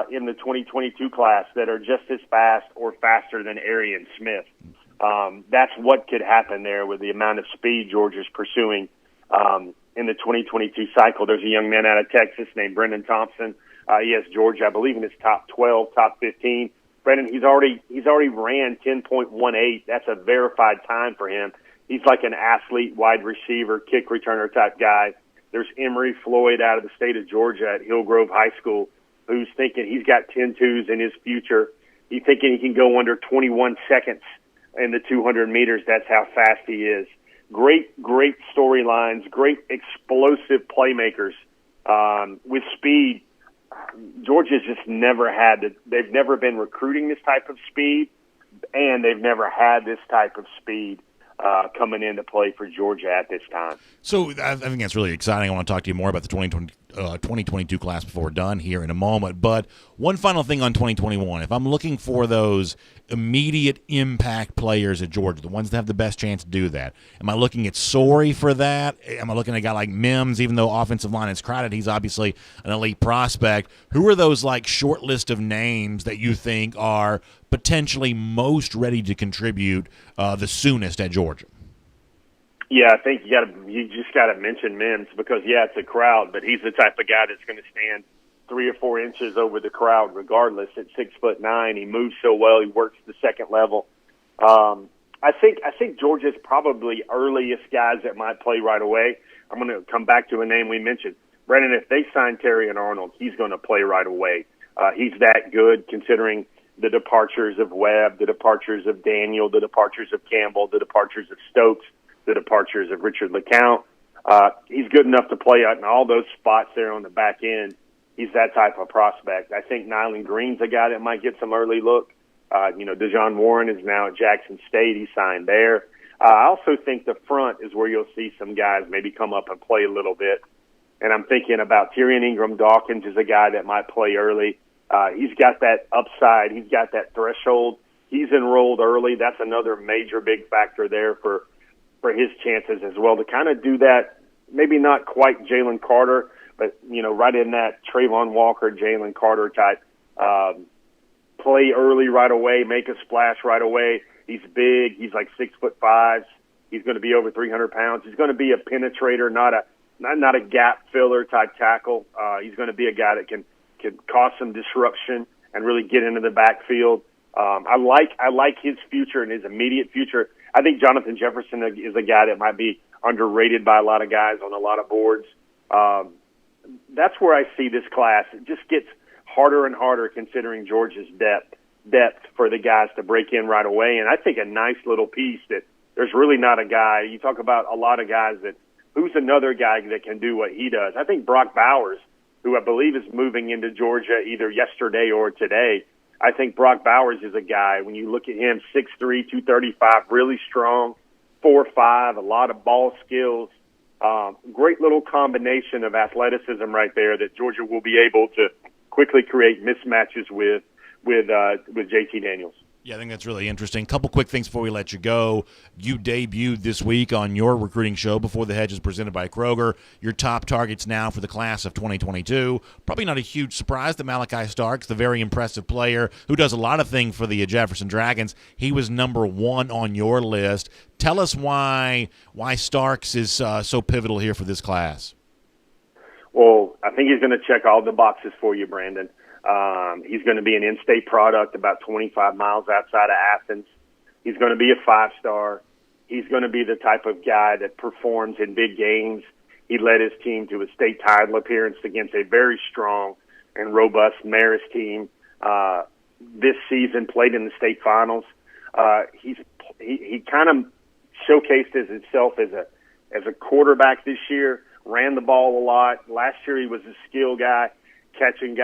in the 2022 class that are just as fast or faster than Arian Smith? That's what could happen there with the amount of speed Georgia's pursuing in the 2022 cycle. There's a young man out of Texas named Brendan Thompson. He has Georgia, I believe, in his top 12, top 15. Brendan, he's already ran 10.18. That's a verified time for him. He's like an athlete, wide receiver, kick returner type guy. There's Emory Floyd out of the state of Georgia at Hillgrove High School, who's thinking he's got 10-2s in his future. He's thinking he can go under 21 seconds in the 200 meters. That's how fast he is. Great storylines, great explosive playmakers with speed. Georgia's just never had it. They've never been recruiting this type of speed, and they've never had this type of speed coming into play for Georgia at this time. So I think that's really exciting. I want to talk to you more about the 2022 class before we're done here in a moment. But one final thing on 2021. If I'm looking for those immediate impact players at Georgia, the ones that have the best chance to do that, am I looking at Sorey for that? Am I looking at a guy like Mims, even though offensive line is crowded, he's obviously an elite prospect? Who are those like short list of names that you think are potentially most ready to contribute the soonest at Georgia? Yeah, I think you just got to mention Mims because, it's a crowd, but he's the type of guy that's going to stand 3 or 4 inches over the crowd regardless. At 6'9", he moves so well. He works the second level. I think Georgia's probably earliest guys that might play right away. I'm going to come back to a name we mentioned. Brandon, if they sign Terryrn Arnold, he's going to play right away. He's that good considering the departures of Webb, the departures of Daniel, the departures of Campbell, the departures of Stokes, the departures of Richard LeCount. He's good enough to play out in all those spots there on the back end. He's that type of prospect. I think Nyland Green's a guy that might get some early look. Dejon Warren is now at Jackson State. He signed there. I also think the front is where you'll see some guys maybe come up and play a little bit. And I'm thinking about Tyrion Ingram-Dawkins is a guy that might play early. He's got that upside. He's got that threshold. He's enrolled early. That's another major big factor there for his chances as well to kind of do that, maybe not quite Jalen Carter, but, right in that Trayvon Walker, Jalen Carter type, play early right away, make a splash right away. He's big. He's like 6'5". He's going to be over 300 pounds. He's going to be a penetrator, not a gap filler type tackle. He's going to be a guy that can cause some disruption and really get into the backfield. I like his future and his immediate future. I think Jonathan Jefferson is a guy that might be underrated by a lot of guys on a lot of boards. That's where I see this class. It just gets harder and harder considering Georgia's depth for the guys to break in right away. And I think a nice little piece that there's really not a guy. You talk about a lot of guys that who's another guy that can do what he does. I think Brock Bowers, who I believe is moving into Georgia either yesterday or today. I think Brock Bowers is a guy, when you look at him, 6'3", 235, really strong, 4'5", a lot of ball skills. Great little combination of athleticism right there that Georgia will be able to quickly create mismatches with JT Daniels. Yeah, I think that's really interesting. Couple quick things before we let you go. You debuted this week on your recruiting show Before the Hedge is presented by Kroger. Your top targets now for the class of 2022. Probably not a huge surprise that Malachi Starks, the very impressive player who does a lot of things for the Jefferson Dragons, he was number 1 on your list. Tell us why Starks is so pivotal here for this class. Well, I think he's going to check all the boxes for you, Brandon. He's going to be an in-state product about 25 miles outside of Athens. He's going to be a 5-star. He's going to be the type of guy that performs in big games. He led his team to a state title appearance against a very strong and robust Marist team this season, played in the state finals. He kind of showcased himself as a quarterback this year, ran the ball a lot. Last year he was a skill guy, catching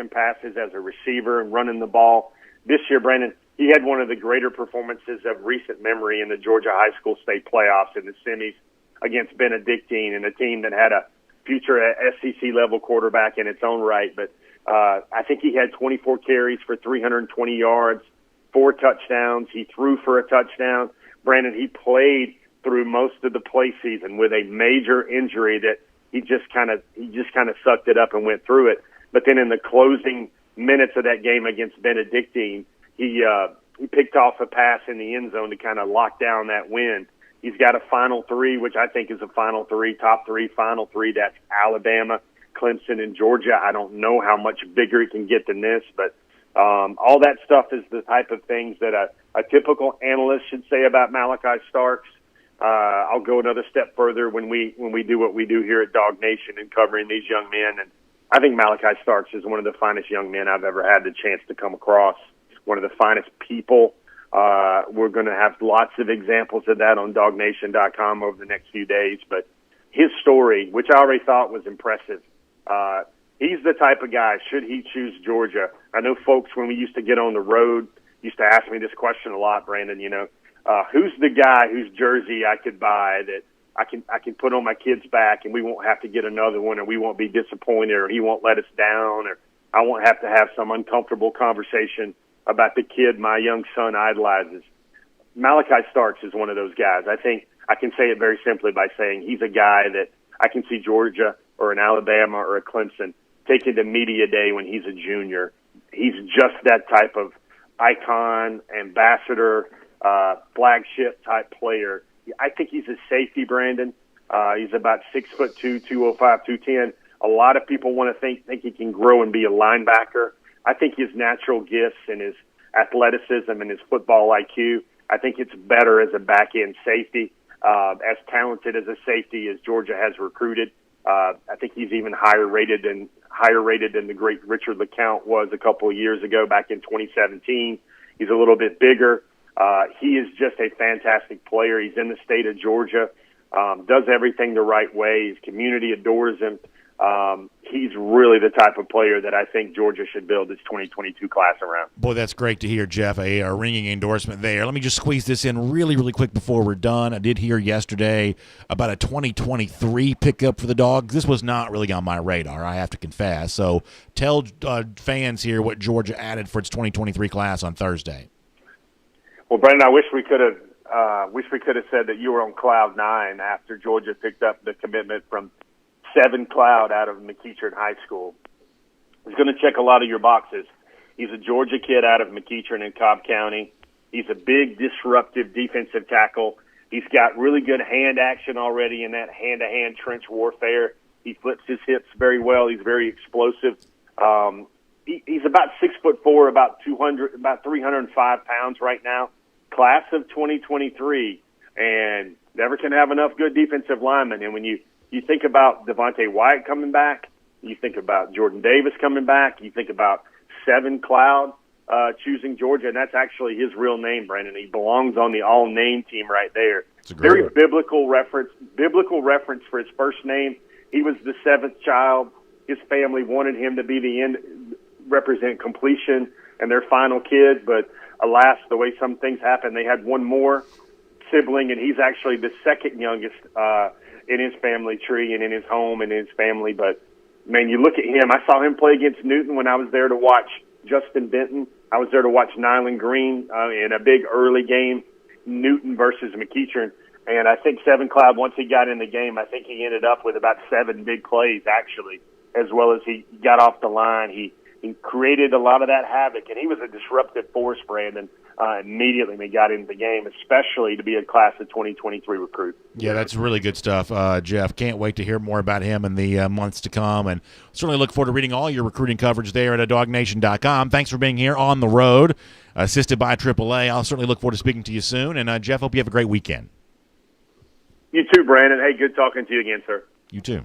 passes as a receiver and running the ball. This year, Brandon, he had one of the greater performances of recent memory in the Georgia high school state playoffs in the semis against Benedictine, and a team that had a future SEC-level quarterback in its own right. But I think he had 24 carries for 320 yards, 4 touchdowns. He threw for a touchdown. Brandon, he played through most of the play season with a major injury that he just kind of sucked it up and went through it. But then in the closing minutes of that game against Benedictine, he picked off a pass in the end zone to kind of lock down that win. He's got a Final Three, which I think is a Final Three, top 3 Final Three. That's Alabama, Clemson, and Georgia. I don't know how much bigger it can get than this, but all that stuff is the type of things that a typical analyst should say about Malachi Starks. I'll go another step further when we do what we do here at DawgNation and covering these young men. And I think Malachi Starks is one of the finest young men I've ever had the chance to come across, one of the finest people. We're going to have lots of examples of that on DawgNation.com over the next few days. But his story, which I already thought was impressive, he's the type of guy, should he choose Georgia. I know folks, when we used to get on the road, used to ask me this question a lot, Brandon, who's the guy whose jersey I could buy that I can put on my kid's back and we won't have to get another one, or we won't be disappointed, or he won't let us down, or I won't have to have some uncomfortable conversation about the kid my young son idolizes. Malachi Starks is one of those guys. I think I can say it very simply by saying he's a guy that I can see Georgia or an Alabama or a Clemson taking to media day when he's a junior. He's just that type of icon, ambassador, flagship type player. I think he's a safety, Brandon. He's about 6'2", 205, 210. A lot of people want to think he can grow and be a linebacker. I think his natural gifts and his athleticism and his football IQ, I think it's better as a back-end safety. As talented as a safety as Georgia has recruited, I think he's even higher rated than the great Richard LeCount was a couple of years ago back in 2017. He's a little bit bigger. He is just a fantastic player. He's in the state of Georgia, does everything the right way. His community adores him. He's really the type of player that I think Georgia should build its 2022 class around. Boy, that's great to hear, Jeff. A ringing endorsement there. Let me just squeeze this in really, really quick before we're done. I did hear yesterday about a 2023 pickup for the Dogs. This was not really on my radar, I have to confess. So tell fans here what Georgia added for its 2023 class on Thursday. Well, Brendan, I wish we could have said that you were on cloud 9 after Georgia picked up the commitment from Seven Cloud out of McEachern High School. He's going to check a lot of your boxes. He's a Georgia kid out of McEachern in Cobb County. He's a big, disruptive defensive tackle. He's got really good hand action already in that hand-to-hand trench warfare. He flips his hips very well. He's very explosive. He's about 6'4", about 305 pounds right now. Class of 2023, and never can have enough good defensive linemen. And when you think about Devontae Wyatt coming back, you think about Jordan Davis coming back, you think about Seven Cloud choosing Georgia, and that's actually his real name, Brandon. He belongs on the all-name team right there. Very biblical reference for his first name. He was the seventh child. His family wanted him to be the end, represent completion and their final kid, but alas, the way some things happen, they had one more sibling, and he's actually the second youngest in his family tree and in his home and in his family. But, man, you look at him. I saw him play against Newton when I was there to watch Justin Benton. I was there to watch Nyland Green in a big early game, Newton versus McEachern. And I think Seven Cloud, once he got in the game, I think he ended up with about 7 big plays, actually, as well as he got off the line. He created a lot of that havoc, and he was a disruptive force, Brandon, immediately when he got into the game, especially to be a class of 2023 recruit. Yeah, that's really good stuff, Jeff. Can't wait to hear more about him in the months to come, and certainly look forward to reading all your recruiting coverage there at DawgNation.com. Thanks for being here on the road, assisted by AAA. I'll certainly look forward to speaking to you soon, and Jeff, hope you have a great weekend. You too, Brandon. Hey, good talking to you again, sir. You too.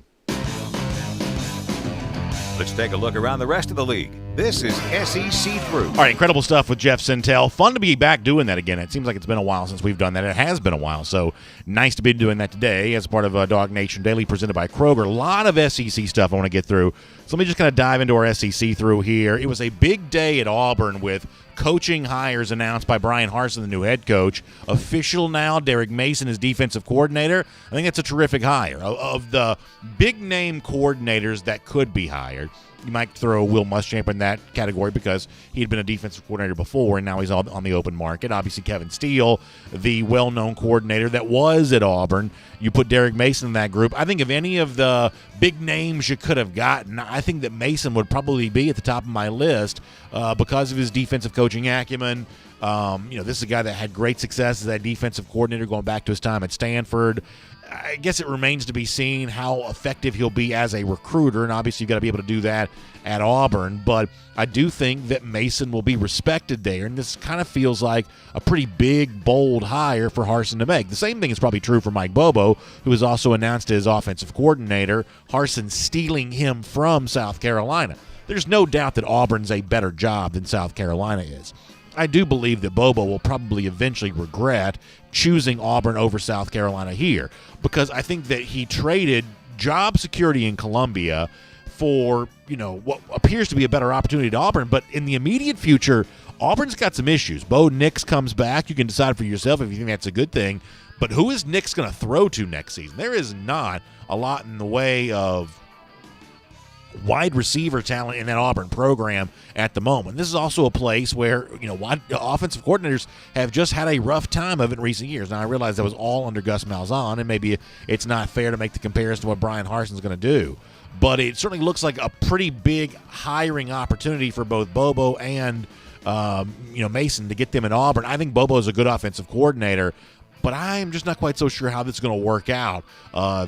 Let's take a look around the rest of the league. This is SEC Through. All right, incredible stuff with Jeff Sentell. Fun to be back doing that again. It seems like it's been a while since we've done that. It has been a while, so nice to be doing that today as part of DawgNation Daily presented by Kroger. A lot of SEC stuff I want to get through. So let me just kind of dive into our SEC Through here. It was a big day at Auburn with coaching hires announced by Brian Harsin, the new head coach. Official now, Derek Mason is defensive coordinator. I think that's a terrific hire. Of the big-name coordinators that could be hired, you might throw Will Muschamp in that category because he had been a defensive coordinator before, and now he's on the open market. Obviously, Kevin Steele, the well-known coordinator that was at Auburn. You put Derek Mason in that group. I think of any of the big names you could have gotten, I think that Mason would probably be at the top of my list because of his defensive coaching acumen. This is a guy that had great success as that defensive coordinator going back to his time at Stanford. I guess it remains to be seen how effective he'll be as a recruiter, and obviously you've got to be able to do that at Auburn. But I do think that Mason will be respected there, and this kind of feels like a pretty big, bold hire for Harsin to make. The same thing is probably true for Mike Bobo, who was also announced as offensive coordinator, Harsin stealing him from South Carolina. There's no doubt that Auburn's a better job than South Carolina is. I do believe that Bobo will probably eventually regret choosing Auburn over South Carolina here because I think that he traded job security in Columbia for, what appears to be a better opportunity to Auburn. But in the immediate future, Auburn's got some issues. Bo Nix comes back. You can decide for yourself if you think that's a good thing. But who is Nix going to throw to next season? There is not a lot in the way of wide receiver talent in that Auburn program at the moment. This is also a place where, offensive coordinators have just had a rough time of it in recent years. Now, I realize that was all under Gus Malzahn, and maybe it's not fair to make the comparison to what Brian Harsin's going to do. But it certainly looks like a pretty big hiring opportunity for both Bobo and, Mason to get them in Auburn. I think Bobo is a good offensive coordinator, but I'm just not quite so sure how this is going to work out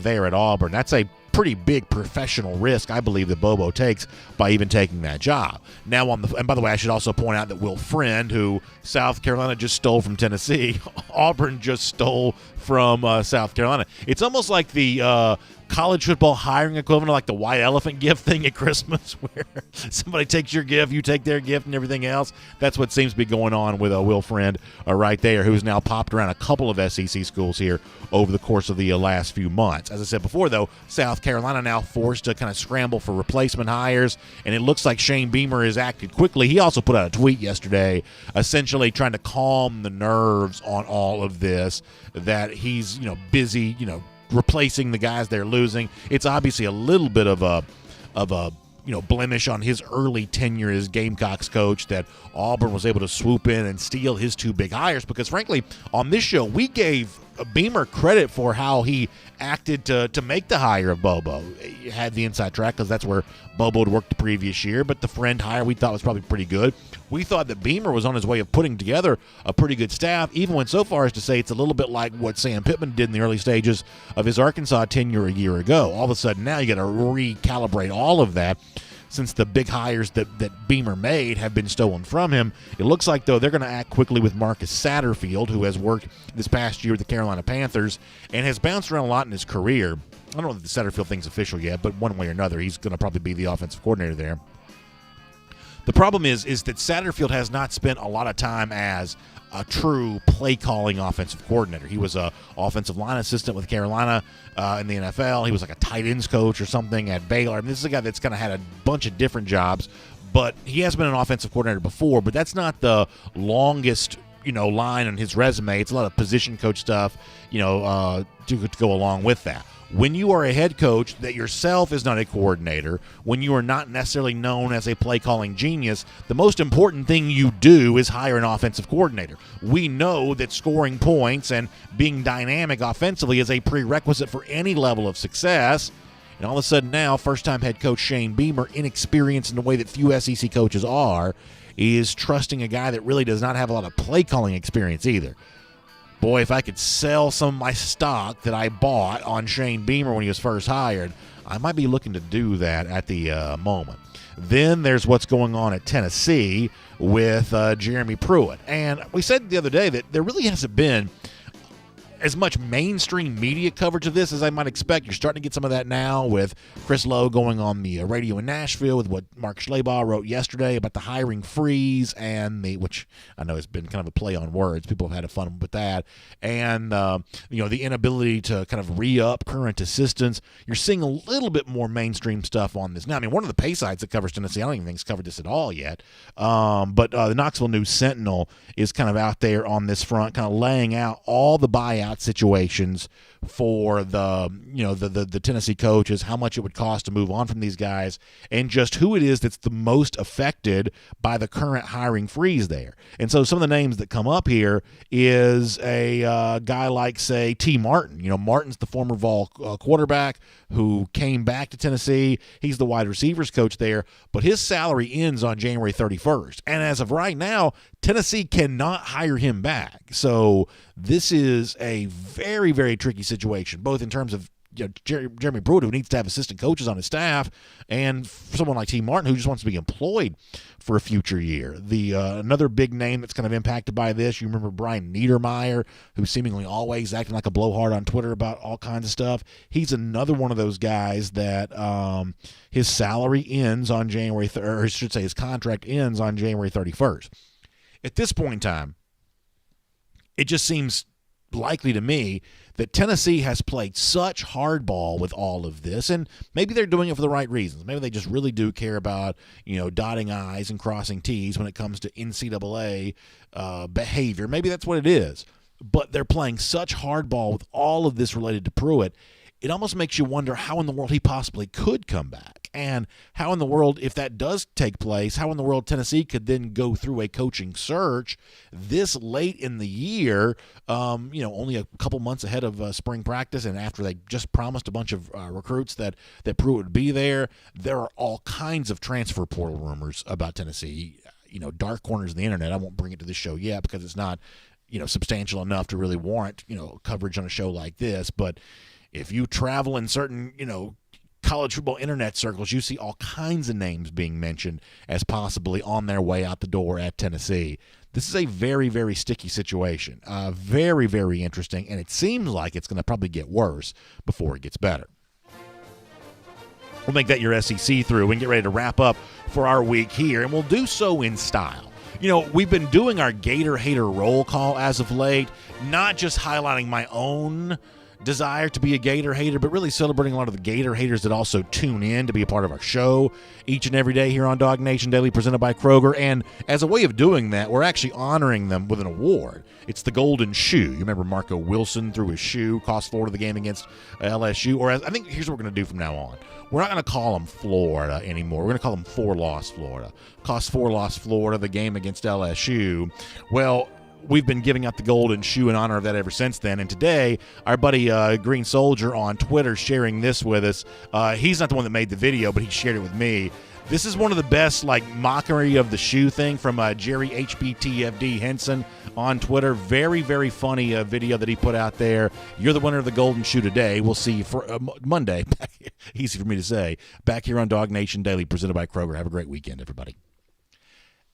there at Auburn. That's a pretty big professional risk, I believe, that Bobo takes by even taking that job. Now, and by the way, I should also point out that Will Friend, who South Carolina just stole from Tennessee, Auburn just stole from South Carolina. It's almost like the college football hiring equivalent of like the white elephant gift thing at Christmas, where somebody takes your gift, you take their gift, and everything else. That's what seems to be going on with Will Friend right there, who's now popped around a couple of SEC schools here over the course of the last few months. As I said before, though, South Carolina now forced to kind of scramble for replacement hires, and it looks like Shane Beamer has acted quickly. He also put out a tweet yesterday essentially trying to calm the nerves on all of this, that he's, busy, replacing the guys they're losing. It's obviously a little bit of a blemish on his early tenure as Gamecocks coach that Auburn was able to swoop in and steal his two big hires, because frankly on this show we gave Beamer credit for how he acted to make the hire of Bobo. He had the inside track because that's where Bobo had worked the previous year, but the friend hire we thought was probably pretty good. We thought that Beamer was on his way of putting together a pretty good staff, even went so far as to say it's a little bit like what Sam Pittman did in the early stages of his Arkansas tenure a year ago. All of a sudden now you got to recalibrate all of that since the big hires that Beamer made have been stolen from him. It looks like, though, they're going to act quickly with Marcus Satterfield, who has worked this past year with the Carolina Panthers and has bounced around a lot in his career. I don't know if the Satterfield thing's official yet, but one way or another, he's going to probably be the offensive coordinator there. The problem is that Satterfield has not spent a lot of time as a true play-calling offensive coordinator. He was a offensive line assistant with Carolina in the NFL. He was like a tight ends coach or something at Baylor. I mean, this is a guy that's kind of had a bunch of different jobs, but he has been an offensive coordinator before, but that's not the longest, line on his resume. It's a lot of position coach stuff, to go along with that. When you are a head coach that yourself is not a coordinator, when you are not necessarily known as a play-calling genius, the most important thing you do is hire an offensive coordinator. We know that scoring points and being dynamic offensively is a prerequisite for any level of success. And all of a sudden now, first-time head coach Shane Beamer, inexperienced in the way that few SEC coaches are, is trusting a guy that really does not have a lot of play-calling experience either. Boy, if I could sell some of my stock that I bought on Shane Beamer when he was first hired, I might be looking to do that at the moment. Then there's what's going on at Tennessee with Jeremy Pruitt. And we said the other day that there really hasn't been as much mainstream media coverage of this as I might expect. You're starting to get some of that now with Chris Lowe going on the radio in Nashville with what Mark Schlabach wrote yesterday about the hiring freeze and which I know has been kind of a play on words. People have had fun with that. And, the inability to kind of re-up current assistants. You're seeing a little bit more mainstream stuff on this. Now, I mean, one of the pay sites that covers Tennessee, I don't even think it's covered this at all yet. But the Knoxville News Sentinel is kind of out there on this front, kind of laying out all the buyout situations for the Tennessee coaches, how much it would cost to move on from these guys, and just who it is that's the most affected by the current hiring freeze there. And so some of the names that come up here is a guy like, say, T. Martin. Martin's the former Vol quarterback who came back to Tennessee. He's the wide receivers coach there, but his salary ends on January 31st. And as of right now, Tennessee cannot hire him back. So this is a very, very tricky situation, both in terms of Jeremy Pruitt, who needs to have assistant coaches on his staff, and for someone like T. Martin, who just wants to be employed for a future year. The another big name that's kind of impacted by this, you remember Brian Niedermeyer, who's seemingly always acting like a blowhard on Twitter about all kinds of stuff. He's another one of those guys that his salary ends on January 3rd, or I should say his contract ends on January 31st. At this point in time, it just seems likely to me that Tennessee has played such hardball with all of this, and maybe they're doing it for the right reasons. Maybe they just really do care about, dotting I's and crossing T's when it comes to NCAA behavior. Maybe that's what it is. But they're playing such hardball with all of this related to Pruitt, it almost makes you wonder how in the world he possibly could come back, and how in the world, if that does take place, how in the world Tennessee could then go through a coaching search this late in the year, only a couple months ahead of spring practice, and after they just promised a bunch of recruits that Pruitt would be there. There are all kinds of transfer portal rumors about Tennessee, dark corners of the internet. I won't bring it to this show yet because it's not, substantial enough to really warrant, coverage on a show like this, but if you travel in certain, college football internet circles, you see all kinds of names being mentioned as possibly on their way out the door at Tennessee. This is a very, very sticky situation. Very, very interesting, and it seems like it's going to probably get worse before it gets better. We'll make that your SEC through and get ready to wrap up for our week here, and we'll do so in style. We've been doing our Gator Hater roll call as of late, not just highlighting my own desire to be a Gator hater, but really celebrating a lot of the Gator haters that also tune in to be a part of our show each and every day here on DawgNation Daily, presented by Kroger. And as a way of doing that, we're actually honoring them with an award. It's the Golden Shoe. You remember Marco Wilson threw his shoe, cost Florida the game against LSU. Or I think here's what we're going to do from now on. We're not going to call them Florida anymore. We're going to call them 4-loss Florida. Cost 4-loss Florida the game against LSU. Well, we've been giving out the golden shoe in honor of that ever since then. And today, our buddy Green Soldier on Twitter sharing this with us. He's not the one that made the video, but he shared it with me. This is one of the best, mockery of the shoe thing from Jerry HBTFD Henson on Twitter. Very, very funny video that he put out there. You're the winner of the golden shoe today. We'll see you for Monday. Easy for me to say. Back here on DawgNation Daily, presented by Kroger. Have a great weekend, everybody.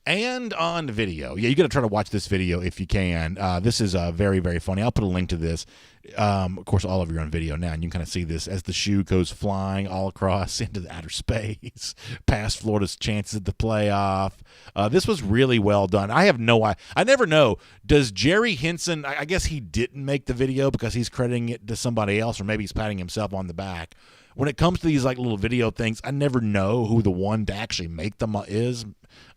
And on video. Yeah, you got to try to watch this video if you can. This is very, very funny. I'll put a link to this. Of course, all of you are on video now, and you can kind of see this as the shoe goes flying all across into the outer space, past Florida's chances at the playoff. This was really well done. I never know. Does Jerry Henson, I guess he didn't make the video because he's crediting it to somebody else, or maybe he's patting himself on the back. When it comes to these little video things, I never know who the one to actually make them is.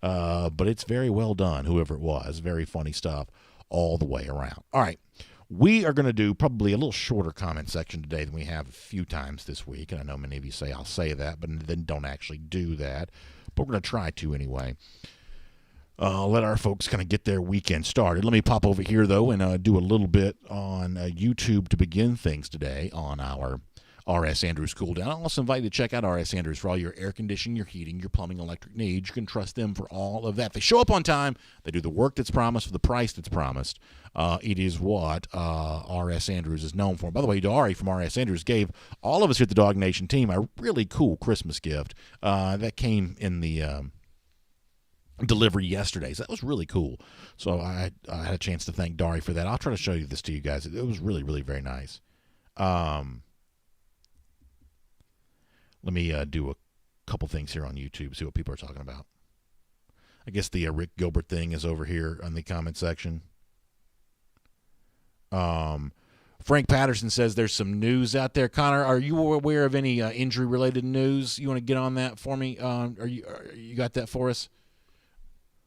But it's very well done, whoever it was. Very funny stuff all the way around. All right. We are going to do probably a little shorter comment section today than we have a few times this week. And I know many of you say I'll say that, but then don't actually do that. But we're going to try to anyway. Let our folks kind of get their weekend started. Let me pop over here, though, and do a little bit on YouTube to begin things today on our R.S. Andrews Cool Down. I'll also invite you to check out R.S. Andrews for all your air conditioning, your heating, your plumbing, electric needs. You can trust them for all of that. They show up on time. They do the work that's promised for the price that's promised. It is what R.S. Andrews is known for. By the way, Dari from R.S. Andrews gave all of us here at the Dog Nation team a really cool Christmas gift that came in the delivery yesterday. So that was really cool. So I had a chance to thank Dari for that. I'll try to show you this to you guys. It was really, really very nice. Let me do a couple things here on YouTube, see what people are talking about. I guess the Rick Gilbert thing is over here on the comment section. Frank Patterson says there's some news out there. Connor, are you aware of any injury-related news? You want to get on that for me? You got that for us?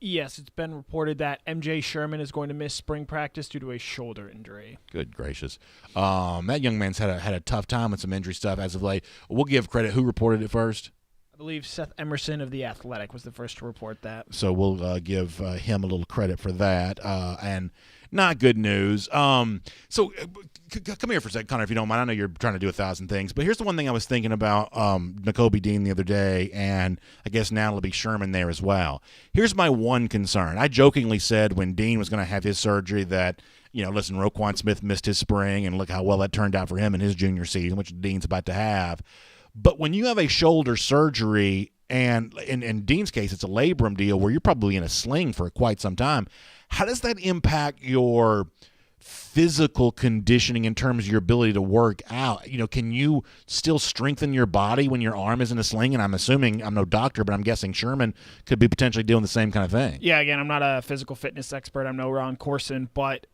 Yes, it's been reported that MJ Sherman is going to miss spring practice due to a shoulder injury. Good gracious. That young man's had a tough time with some injury stuff as of late. We'll give credit. Who reported it first? I believe Seth Emerson of The Athletic was the first to report that. So we'll give him a little credit for that. And not good news. Come here for a second, Connor, if you don't mind. I know you're trying to do 1,000 things, but here's the one thing I was thinking about Nakobe Dean the other day, and I guess now it'll be Sherman there as well. Here's my one concern. I jokingly said when Dean was going to have his surgery that, listen, Roquan Smith missed his spring, and look how well that turned out for him in his junior season, which Dean's about to have. But when you have a shoulder surgery, and in Dean's case, it's a labrum deal where you're probably in a sling for quite some time, how does that impact your physical conditioning in terms of your ability to work out? Can you still strengthen your body when your arm is in a sling? And I'm assuming, I'm no doctor, but I'm guessing Sherman could be potentially doing the same kind of thing. Yeah, again, I'm not a physical fitness expert. I'm no Ron Corson, but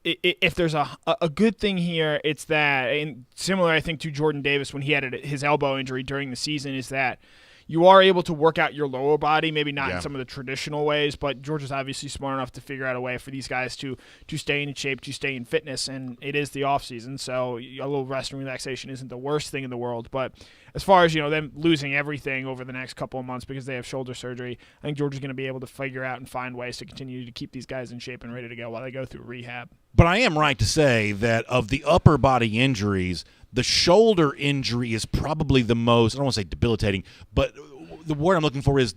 if there's a good thing here, it's that, and similar, I think, to Jordan Davis when he had his elbow injury during the season, is that you are able to work out your lower body, maybe not in some of the traditional ways, but George is obviously smart enough to figure out a way for these guys to stay in shape, to stay in fitness, and it is the offseason, so a little rest and relaxation isn't the worst thing in the world. But as far as, them losing everything over the next couple of months because they have shoulder surgery, I think George is going to be able to figure out and find ways to continue to keep these guys in shape and ready to go while they go through rehab. But I am right to say that of the upper body injuries, the shoulder injury is probably the most, I don't want to say debilitating, but the word I'm looking for is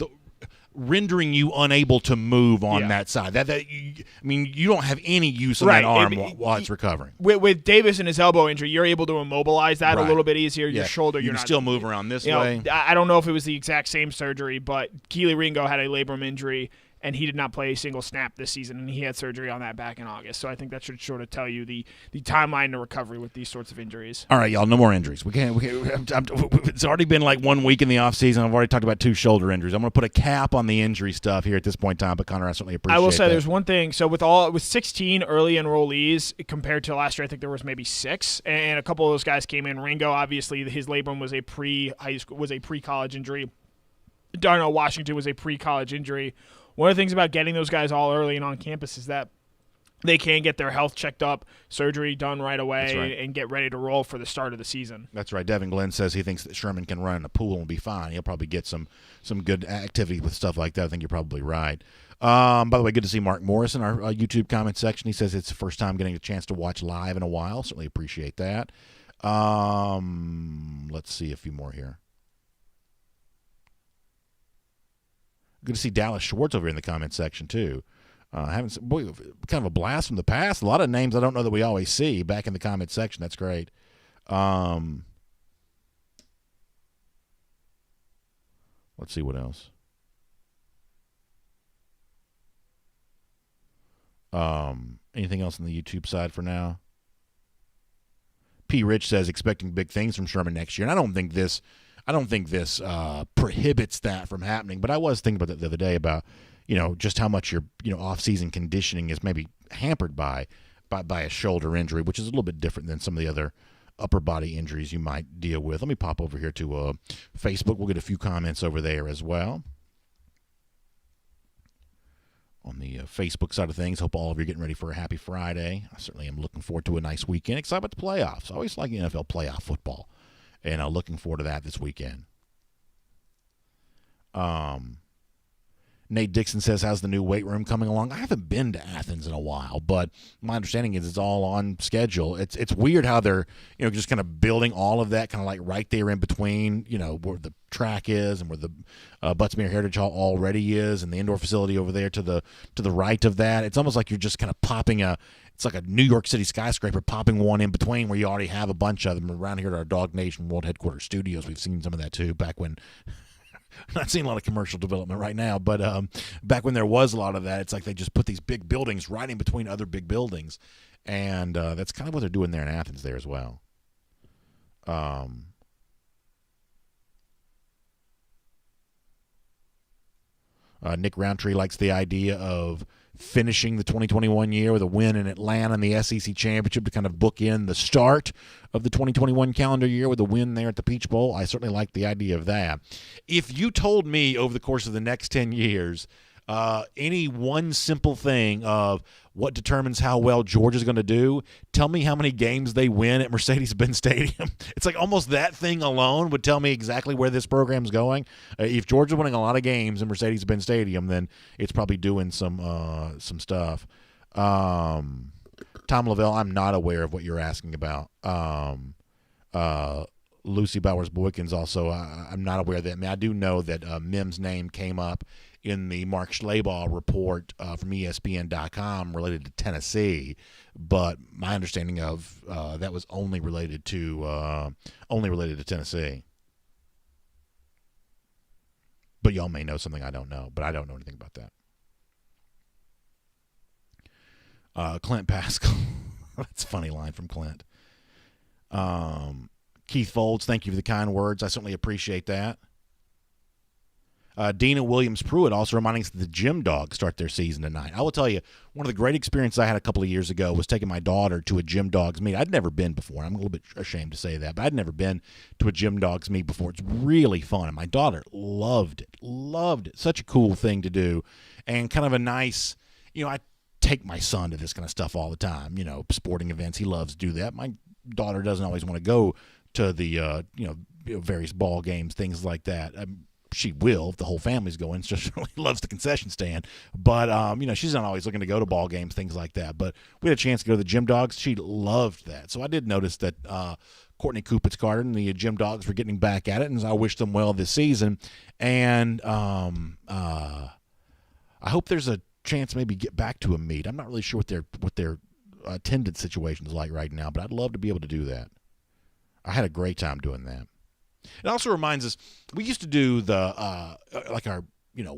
rendering you unable to move on that side. You don't have any use of that arm while it's recovering. With Davis and his elbow injury, you're able to immobilize that a little bit easier. Your shoulder, you can not, still move around this way. I don't know if it was the exact same surgery, but Keely Ringo had a labrum injury, and he did not play a single snap this season, and he had surgery on that back in August. So I think that should sort of tell you the timeline to recovery with these sorts of injuries. All right, y'all, no more injuries. We can't. It's already been like 1 week in the offseason. I've already talked about 2 shoulder injuries. I'm going to put a cap on the injury stuff here at this point in time, but Connor, I certainly appreciate it. I will say there's one thing. So with 16 early enrollees compared to last year, I think there was maybe 6, and a couple of those guys came in. Ringo, obviously, his labrum was a pre-college injury. Darnell Washington was a pre-college injury. One of the things about getting those guys all early and on campus is that they can get their health checked up, surgery done right away, right. and get ready to roll for the start of the season. That's right. Devin Glenn says he thinks that Sherman can run in a pool and be fine. He'll probably get some good activity with stuff like that. I think you're probably right. By the way, good to see Mark Morris in our YouTube comment section. He says it's the first time getting a chance to watch live in a while. Certainly appreciate that. Let's see a few more here. Good to see Dallas Schwartz over here in the comment section, too. Kind of a blast from the past. A lot of names I don't know that we always see back in the comment section. That's great. Let's see what else. Anything else on the YouTube side for now? P. Rich says expecting big things from Sherman next year, and I don't think this prohibits that from happening. But I was thinking about that the other day about just how much your off-season conditioning is maybe hampered by a shoulder injury, which is a little bit different than some of the other upper body injuries you might deal with. Let me pop over here to Facebook. We'll get a few comments over there as well. On the Facebook side of things, hope all of you are getting ready for a happy Friday. I certainly am looking forward to a nice weekend. Excited about the playoffs. I always like NFL playoff football, and I'm looking forward to that this weekend. Nate Dixon says, how's the new weight room coming along? I haven't been to Athens in a while, but my understanding is it's all on schedule. It's weird how they're just kind of building all of that kind of like right there in between where the track is and where the Butts-Mehre Heritage Hall already is, and the indoor facility over there to the right of that. It's almost like you're just kind of popping it's like a New York City skyscraper popping one in between where you already have a bunch of them. Around here at our DawgNation World Headquarters studios, we've seen some of that too back when I'm not seeing a lot of commercial development right now, but back when there was a lot of that, it's like they just put these big buildings right in between other big buildings, and that's kind of what they're doing there in Athens there as well. Nick Roundtree likes the idea of finishing the 2021 year with a win in Atlanta in the SEC Championship to kind of bookend the start of the 2021 calendar year with a win there at the Peach Bowl. I certainly like the idea of that. If you told me over the course of the next 10 years any one simple thing of what determines how well Georgia's going to do, tell me how many games they win at Mercedes-Benz Stadium. It's like almost that thing alone would tell me exactly where this program's going. If Georgia's winning a lot of games in Mercedes-Benz Stadium, then it's probably doing some stuff. Tom Lavelle, I'm not aware of what you're asking about. Lucy Bowers-Boykins also, I'm not aware of that. I mean, I do know that Mim's name came up in the Mark Schlabach report from ESPN.com related to Tennessee, but my understanding of that was only related to Tennessee. But y'all may know something I don't know, but I don't know anything about that. Clint Pascal, that's a funny line from Clint. Keith Folds, thank you for the kind words. I certainly appreciate that. Dina Williams-Pruitt also reminding us that the Gym Dogs start their season tonight. I will tell you, one of the great experiences I had a couple of years ago was taking my daughter to a Gym Dogs meet. I'd never been before. I'm a little bit ashamed to say that, but I'd never been to a Gym Dogs meet before. It's really fun, and my daughter loved it. Such a cool thing to do, and kind of a nice, I take my son to this kind of stuff all the time, sporting events. He loves to do that. My daughter doesn't always want to go to the, various ball games, things like that. She will if the whole family's going. She just really loves the concession stand. But, she's not always looking to go to ball games, things like that. But we had a chance to go to the Gym Dogs. She loved that. So I did notice that Courtney Kupitz-Carter and the Gym Dogs were getting back at it, and I wish them well this season. And I hope there's a chance to maybe get back to a meet. I'm not really sure what their attendance situation is like right now, but I'd love to be able to do that. I had a great time doing that. It also reminds us, we used to do the our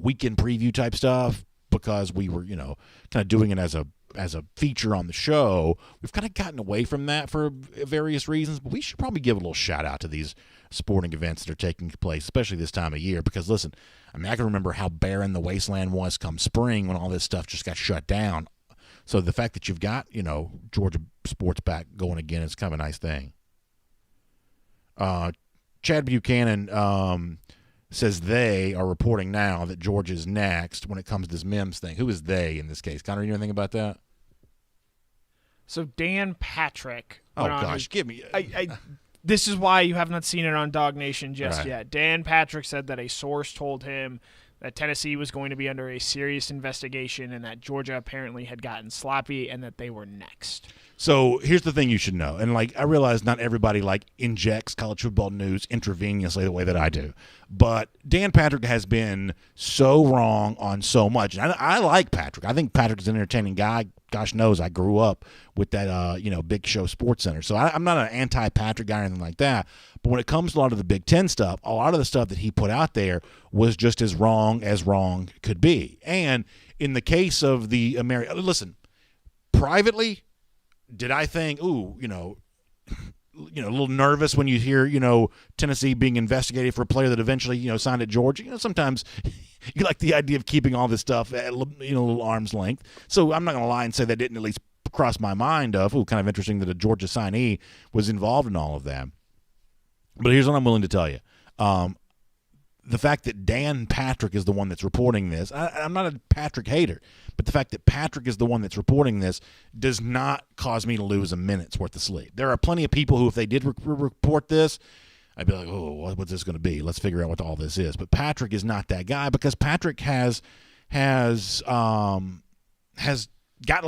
weekend preview type stuff because we were kind of doing it as a feature on the show. We've kind of gotten away from that for various reasons, but we should probably give a little shout out to these sporting events that are taking place, especially this time of year. Because listen, I can remember how barren the wasteland was come spring when all this stuff just got shut down. So the fact that you've got Georgia sports back going again is kind of a nice thing. Chad Buchanan says they are reporting now that Georgia's next when it comes to this Mims thing. Who is they in this case? Connor, you know anything about that? So Dan Patrick. Oh gosh, give me. This is why you have not seen it on DawgNation just Right. yet. Dan Patrick said that a source told him that Tennessee was going to be under a serious investigation and that Georgia apparently had gotten sloppy and that they were next. So here's the thing you should know, and I realize not everybody injects college football news intravenously the way that I do, but Dan Patrick has been so wrong on so much. And I like Patrick. I think Patrick is an entertaining guy. Gosh knows I grew up with that Big Show Sports Center, so I'm not an anti-Patrick guy or anything like that. But when it comes to a lot of the Big Ten stuff, a lot of the stuff that he put out there was just as wrong could be. And in the case of the listen, privately, did I think, a little nervous when you hear, Tennessee being investigated for a player that eventually, signed at Georgia? Sometimes you like the idea of keeping all this stuff at, a little arm's length. So I'm not going to lie and say that didn't at least cross my mind of, kind of interesting that a Georgia signee was involved in all of that. But here's what I'm willing to tell you. The fact that Dan Patrick is the one that's reporting this, I'm not a Patrick hater, but the fact that Patrick is the one that's reporting this does not cause me to lose a minute's worth of sleep. There are plenty of people who, if they did report this, I'd be like, oh, what's this going to be? Let's figure out what all this is. But Patrick is not that guy because Patrick has gotten a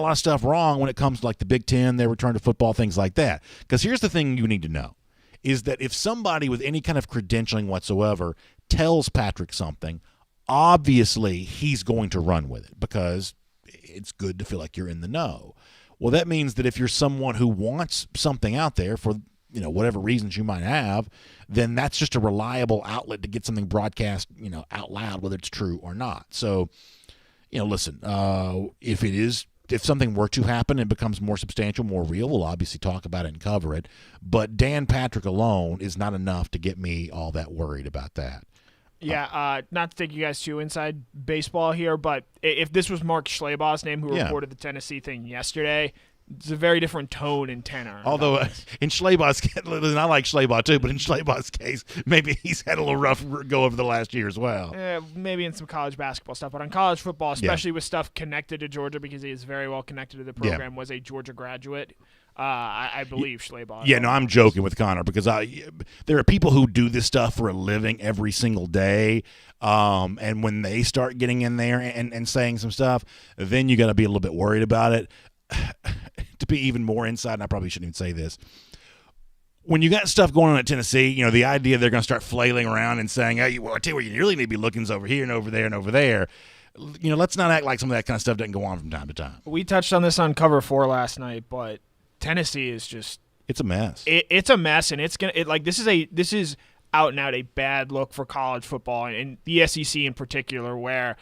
lot of stuff wrong when it comes to the Big Ten, their return to football, things like that. Because here's the thing you need to know, is that if somebody with any kind of credentialing whatsoever tells Patrick something, obviously he's going to run with it because it's good to feel like you're in the know. Well, that means that if you're someone who wants something out there for whatever reasons you might have, then that's just a reliable outlet to get something broadcast out loud, whether it's true or not. So listen, if something were to happen and becomes more substantial, more real, we'll obviously talk about it and cover it. But Dan Patrick alone is not enough to get me all that worried about that. Yeah, not to take you guys too inside baseball here, but if this was Mark Schlabach's name who reported the Tennessee thing yesterday, it's a very different tone and tenor. Although in Schlabach's case, I like Schlabach too, but in Schlabach's case, maybe he's had a little rough go over the last year as well. Maybe in some college basketball stuff, but on college football, especially with stuff connected to Georgia, because he is very well connected to the program, was a Georgia graduate. I believe Schlabach. Yeah, no, I'm joking with Connor because there are people who do this stuff for a living every single day, and when they start getting in there and saying some stuff, then you got to be a little bit worried about it. To be even more inside, and I probably shouldn't even say this, when you got stuff going on at Tennessee, the idea they're going to start flailing around and saying, "Hey, well, I tell you what, you really need to be looking over here and over there and over there." Let's not act like some of that kind of stuff doesn't go on from time to time. We touched on this on Cover 4 last night, but Tennessee is just—it's a mess. It's a mess, and this is out and out a bad look for college football and the SEC in particular, where.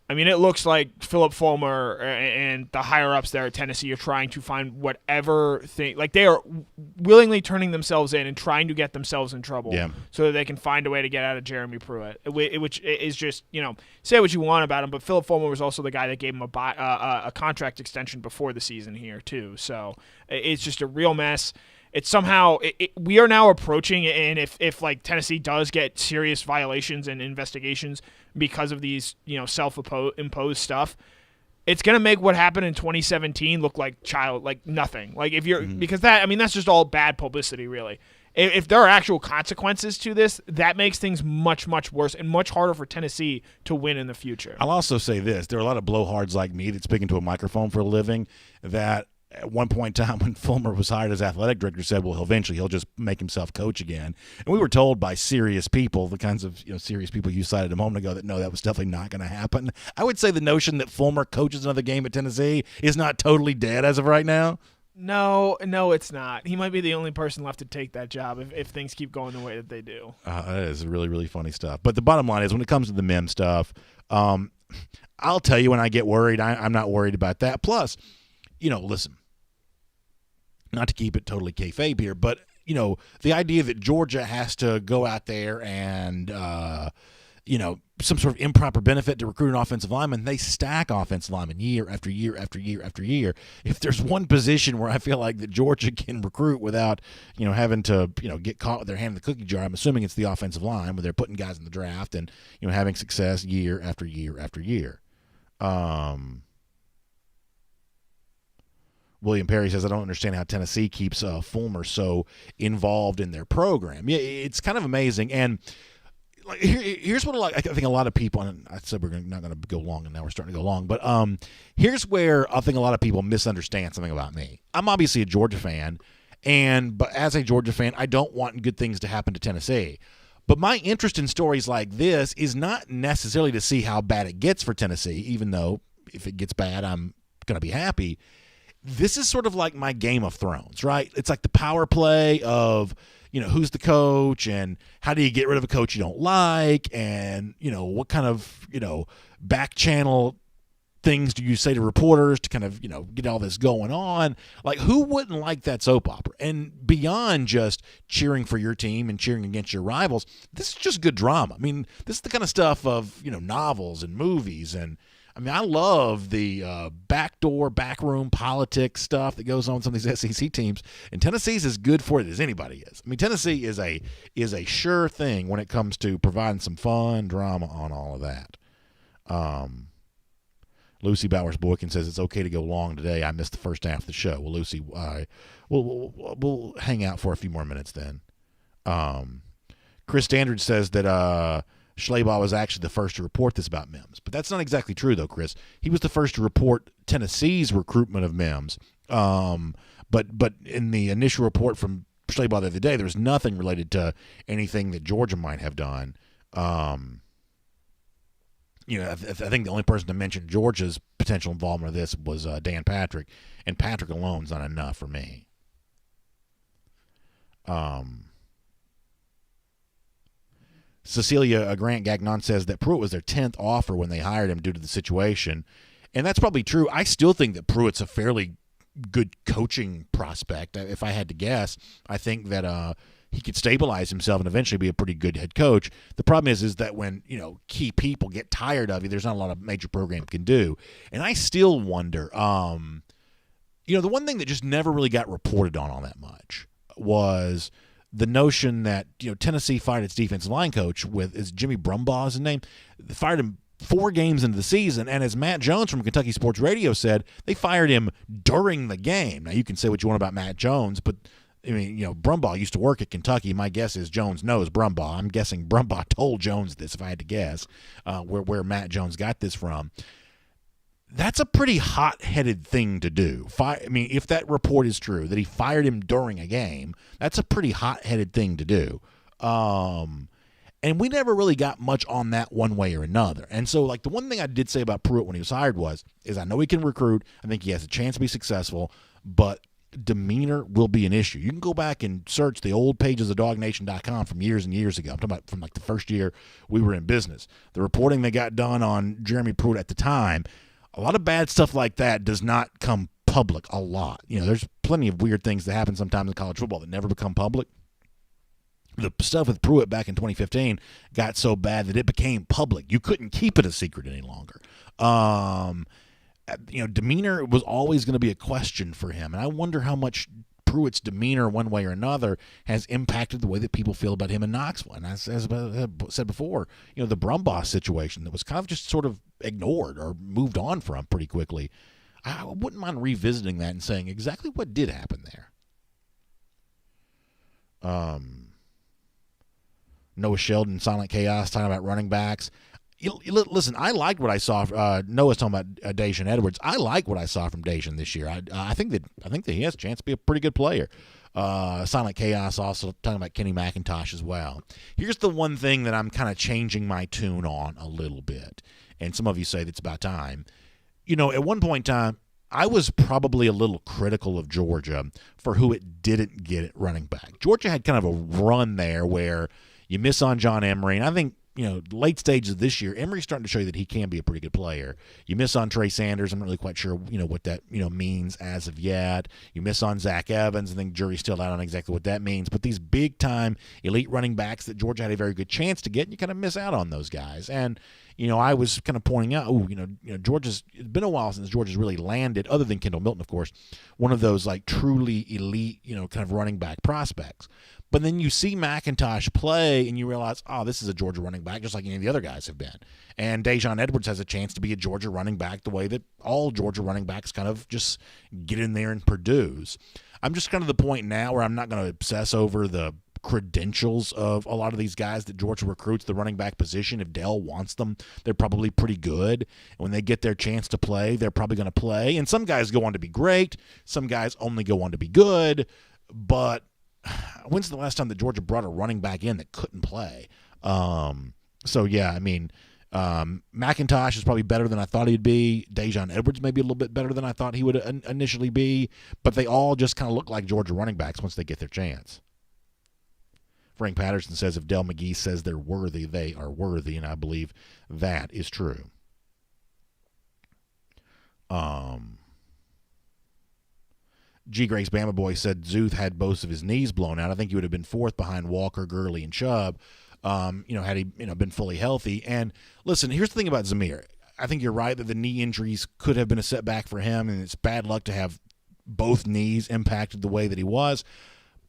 It looks like Philip Fulmer and the higher-ups there at Tennessee are trying to find whatever thing. They are willingly turning themselves in and trying to get themselves in trouble so that they can find a way to get out of Jeremy Pruitt, which is just, say what you want about him, but Philip Fulmer was also the guy that gave him a contract extension before the season here, too. So it's just a real mess. It's somehow we are now approaching, and if Tennessee does get serious violations and investigations because of these self-imposed stuff, it's gonna make what happened in 2017 look like nothing. If you're because that's just all bad publicity, really. If there are actual consequences to this, that makes things much, much worse and much harder for Tennessee to win in the future. I'll also say this: there are a lot of blowhards like me that speak into a microphone for a living that. At one point in time when Fulmer was hired as athletic director said, well, eventually he'll just make himself coach again. And we were told by serious people, the kinds of serious people you cited a moment ago, that no, that was definitely not going to happen. I would say the notion that Fulmer coaches another game at Tennessee is not totally dead as of right now. No, it's not. He might be the only person left to take that job if things keep going the way that they do. That is really, really funny stuff. But the bottom line is when it comes to the Mem stuff, I'll tell you when I get worried, I'm not worried about that. Plus, listen. Not to keep it totally kayfabe here, but, the idea that Georgia has to go out there and, some sort of improper benefit to recruit an offensive lineman, they stack offensive linemen year after year after year after year. If there's one position where I feel like that Georgia can recruit without, having to, get caught with their hand in the cookie jar, I'm assuming it's the offensive line where they're putting guys in the draft and, having success year after year after year. William Perry says, I don't understand how Tennessee keeps Fulmer so involved in their program. Yeah, it's kind of amazing. And like, here's what I think a lot of people, and I said we're not going to go long, and now we're starting to go long, but here's where I think a lot of people misunderstand something about me. I'm obviously a Georgia fan, but as a Georgia fan, I don't want good things to happen to Tennessee. But my interest in stories like this is not necessarily to see how bad it gets for Tennessee, even though if it gets bad, I'm going to be happy. This is sort of like my Game of Thrones, right? It's like the power play of, who's the coach and how do you get rid of a coach you don't like, and, what kind of, back channel things do you say to reporters to kind of, get all this going on? Like, who wouldn't like that soap opera? And beyond just cheering for your team and cheering against your rivals, this is just good drama. I mean, this is the kind of stuff of, novels and movies. And I mean, I love the backroom politics stuff that goes on with some of these SEC teams, and Tennessee's as good for it as anybody is. I mean, Tennessee is a sure thing when it comes to providing some fun drama on all of that. Lucy Bowers-Boykin says it's okay to go long today. I missed the first half of the show. Well, Lucy, we'll hang out for a few more minutes then. Chris Standard says that Schleybaugh was actually the first to report this about Mims. But that's not exactly true, though, Chris. He was the first to report Tennessee's recruitment of Mims. But in the initial report from Schleybaugh the other day, there was nothing related to anything that Georgia might have done. I think the only person to mention Georgia's potential involvement in this was Dan Patrick, and Patrick alone's not enough for me. Cecilia Grant Gagnon says that Pruitt was their 10th offer when they hired him due to the situation, and that's probably true. I still think that Pruitt's a fairly good coaching prospect. If I had to guess, I think that he could stabilize himself and eventually be a pretty good head coach. The problem is that when, key people get tired of you, there's not a lot of major program can do. And I still wonder, the one thing that just never really got reported on all that much was the notion that, Tennessee fired its defensive line coach is Jimmy Brumbaugh his name? They fired him 4 games into the season, and as Matt Jones from Kentucky Sports Radio said, they fired him during the game. Now, you can say what you want about Matt Jones, but I mean, Brumbaugh used to work at Kentucky. My guess is Jones knows Brumbaugh. I'm guessing Brumbaugh told Jones this, if I had to guess, where Matt Jones got this from. That's a pretty hot-headed thing to do. If that report is true, that he fired him during a game, that's a pretty hot-headed thing to do. And we never really got much on that one way or another. And so, the one thing I did say about Pruitt when he was hired is I know he can recruit. I think he has a chance to be successful, but demeanor will be an issue. You can go back and search the old pages of DawgNation.com from years and years ago. I'm talking about from the first year we were in business. The reporting that got done on Jeremy Pruitt at the time, a lot of bad stuff like that does not come public a lot. There's plenty of weird things that happen sometimes in college football that never become public. The stuff with Pruitt back in 2015 got so bad that it became public. You couldn't keep it a secret any longer. Demeanor was always going to be a question for him. And I wonder how much Pruitt's demeanor one way or another has impacted the way that people feel about him in Knoxville. And as I said before, the Brumbaugh situation that was kind of just sort of ignored or moved on from pretty quickly. I wouldn't mind revisiting that and saying exactly what did happen there. Noah Sheldon, Silent Chaos, talking about running backs. Listen, I liked what I saw. Noah's talking about Dacian Edwards. I like what I saw from Dacian this year. I think that he has a chance to be a pretty good player. Silent Chaos also talking about Kenny McIntosh as well. Here's the one thing that I'm kind of changing my tune on a little bit, and some of you say it's about time. At one point in time, I was probably a little critical of Georgia for who it didn't get at running back. Georgia had kind of a run there where you miss on John Emery, and I think late stages of this year, Emery's starting to show you that he can be a pretty good player. You miss on Trey Sanders. I'm not really quite sure, what that, means as of yet. You miss on Zach Evans. I think jury's still out on exactly what that means. But these big-time elite running backs that Georgia had a very good chance to get, you kind of miss out on those guys. And, I was kind of pointing out, Georgia's, it's been a while since Georgia's really landed, other than Kendall Milton, of course, one of those like truly elite, kind of running back prospects. But then you see McIntosh play and you realize, oh, this is a Georgia running back just like any of the other guys have been. And Dajon Edwards has a chance to be a Georgia running back the way that all Georgia running backs kind of just get in there and produce. I'm just kind of the point now where I'm not going to obsess over the credentials of a lot of these guys that Georgia recruits, the running back position. If Dell wants them, they're probably pretty good. And when they get their chance to play, they're probably going to play. And some guys go on to be great. Some guys only go on to be good. But when's the last time that Georgia brought a running back in that couldn't play? McIntosh is probably better than I thought he'd be. Dajon Edwards may be a little bit better than I thought he would initially be. But they all just kind of look like Georgia running backs once they get their chance. Frank Patterson says if Dell McGee says they're worthy, they are worthy, and I believe that is true. G. Grace Bama Boy said Zuth had both of his knees blown out. I think he would have been fourth behind Walker, Gurley, and Chubb, had he been fully healthy. And listen, here's the thing about Zamir. I think you're right that the knee injuries could have been a setback for him, and it's bad luck to have both knees impacted the way that he was.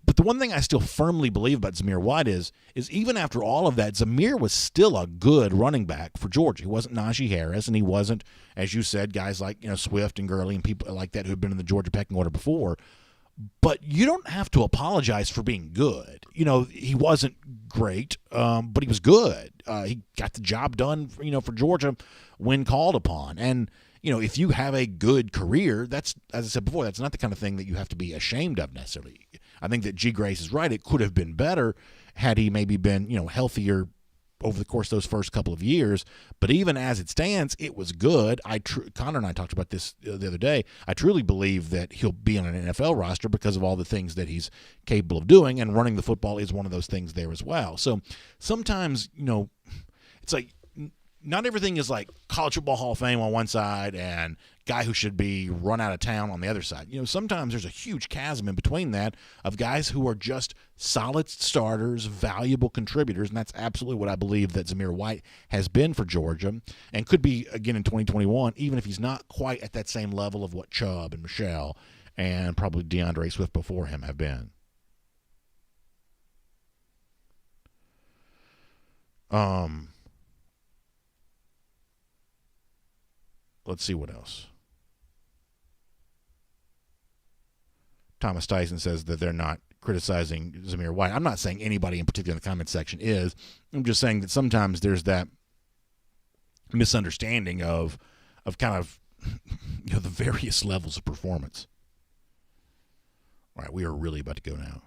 But the one thing I still firmly believe about Zamir White is even after all of that, Zamir was still a good running back for Georgia. He wasn't Najee Harris, and he wasn't, as you said, guys like Swift and Gurley and people like that who have been in the Georgia pecking order before. But you don't have to apologize for being good. He wasn't great, but he was good. He got the job done, for Georgia when called upon. And if you have a good career, that's, as I said before, that's not the kind of thing that you have to be ashamed of necessarily. I think that G. Grace is right. It could have been better had he maybe been, healthier over the course of those first couple of years. But even as it stands, it was good. Connor and I talked about this the other day. I truly believe that he'll be on an NFL roster because of all the things that he's capable of doing, and running the football is one of those things there as well. So sometimes, it's like not everything is like College Football Hall of Fame on one side and guy who should be run out of town on the other side. Sometimes there's a huge chasm in between that of guys who are just solid starters, valuable contributors, and that's absolutely what I believe that Zamir White has been for Georgia and could be again in 2021, even if he's not quite at that same level of what Chubb and Michelle and probably DeAndre Swift before him have been. Let's see what else. Thomas Tyson says that they're not criticizing Zamir White. I'm not saying anybody in particular in the comment section is. I'm just saying that sometimes there's that misunderstanding of kind of the various levels of performance. All right, we are really about to go now.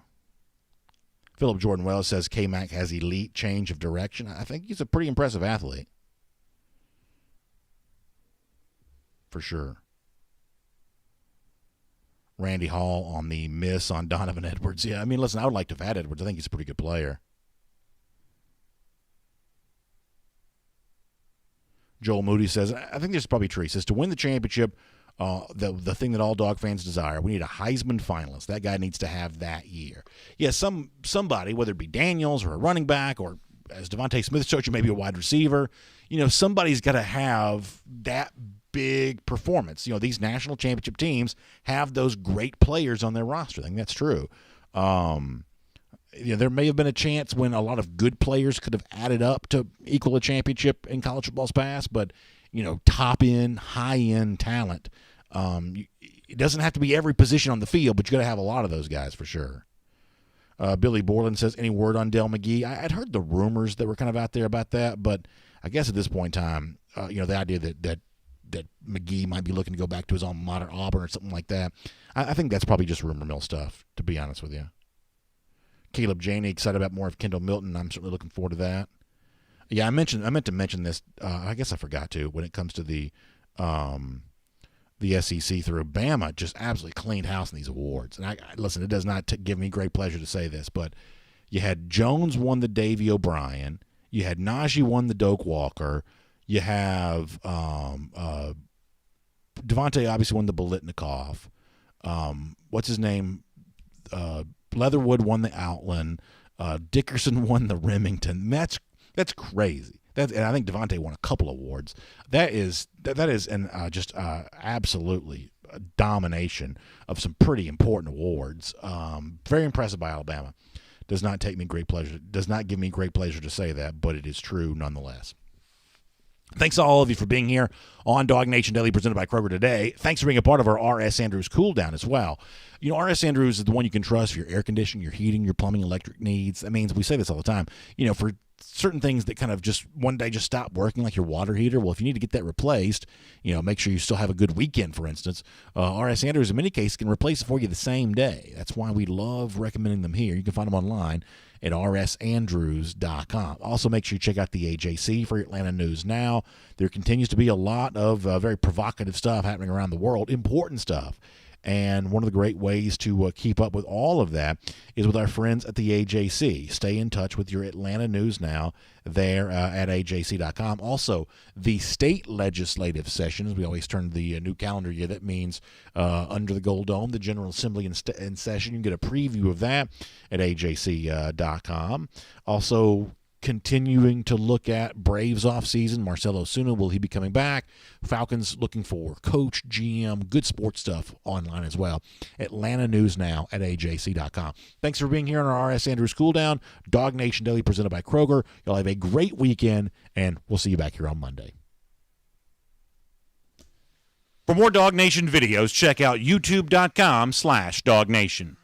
Philip Jordan Wells says K-Mac has elite change of direction. I think he's a pretty impressive athlete. For sure. Randy Hall on the miss on Donovan Edwards. Yeah, listen, I would like to have had Edwards. I think he's a pretty good player. Joel Moody says, I think this is probably true. He says, to win the championship, the thing that all Dog fans desire, we need a Heisman finalist. That guy needs to have that year. Yeah, somebody, whether it be Daniels or a running back or, as Devontae Smith showed you, maybe a wide receiver, somebody's got to have that big performance. These national championship teams have those great players on their roster. I think that's true. There may have been a chance when a lot of good players could have added up to equal a championship in college football's past, but top-end, high-end talent. It doesn't have to be every position on the field, but you got to have a lot of those guys for sure. Billy Borland says, any word on Dell McGee? I'd heard the rumors that were kind of out there about that, but I guess at this point in time, the idea that McGee might be looking to go back to his alma mater, Auburn, or something like that. I think that's probably just rumor mill stuff, to be honest with you. Caleb Janey excited about more of Kendall Milton. I'm certainly looking forward to that. Yeah, I meant to mention this. I guess I forgot to when it comes to the SEC through Bama. Just absolutely cleaned house in these awards. And listen, it does not give me great pleasure to say this, but you had Jones won the Davy O'Brien. You had Najee won the Doak Walker. You have Devontae obviously won the Biletnikoff. What's his name? Leatherwood won the Outland. Dickerson won the Remington. That's crazy. and I think Devontae won a couple awards. That is just absolutely a domination of some pretty important awards. Very impressive by Alabama. Does not give me great pleasure to say that, but it is true nonetheless. Thanks to all of you for being here on DawgNation Daily presented by Kroger today. Thanks for being a part of our R.S. Andrews cool down as well. You know, R.S. Andrews is the one you can trust for your air conditioning, your heating, your plumbing, electric needs. That means we say this all the time. You know, for certain things that kind of just one day just stop working, like your water heater. Well, if you need to get that replaced, you know, make sure you still have a good weekend, for instance. R.S. Andrews, in many cases, can replace it for you the same day. That's why we love recommending them here. You can find them online at rsandrews.com. Also, make sure you check out the AJC for your Atlanta News Now. There continues to be a lot of very provocative stuff happening around the world, important stuff. And one of the great ways to keep up with all of that is with our friends at the AJC. Stay in touch with your Atlanta News Now there at ajc.com. Also, the state legislative sessions. We always turn the new calendar year. That means under the Gold Dome, the General Assembly in session. You can get a preview of that at ajc.com. Also, continuing to look at Braves offseason. Marcell Ozuna, will he be coming back? Falcons looking for coach, GM, good sports stuff online as well. Atlanta News Now at ajc.com. Thanks for being here on our R.S. Andrews Cool Down. DawgNation Daily presented by Kroger. Y'all have a great weekend, and we'll see you back here on Monday. For more DawgNation videos, check out youtube.com/DawgNation.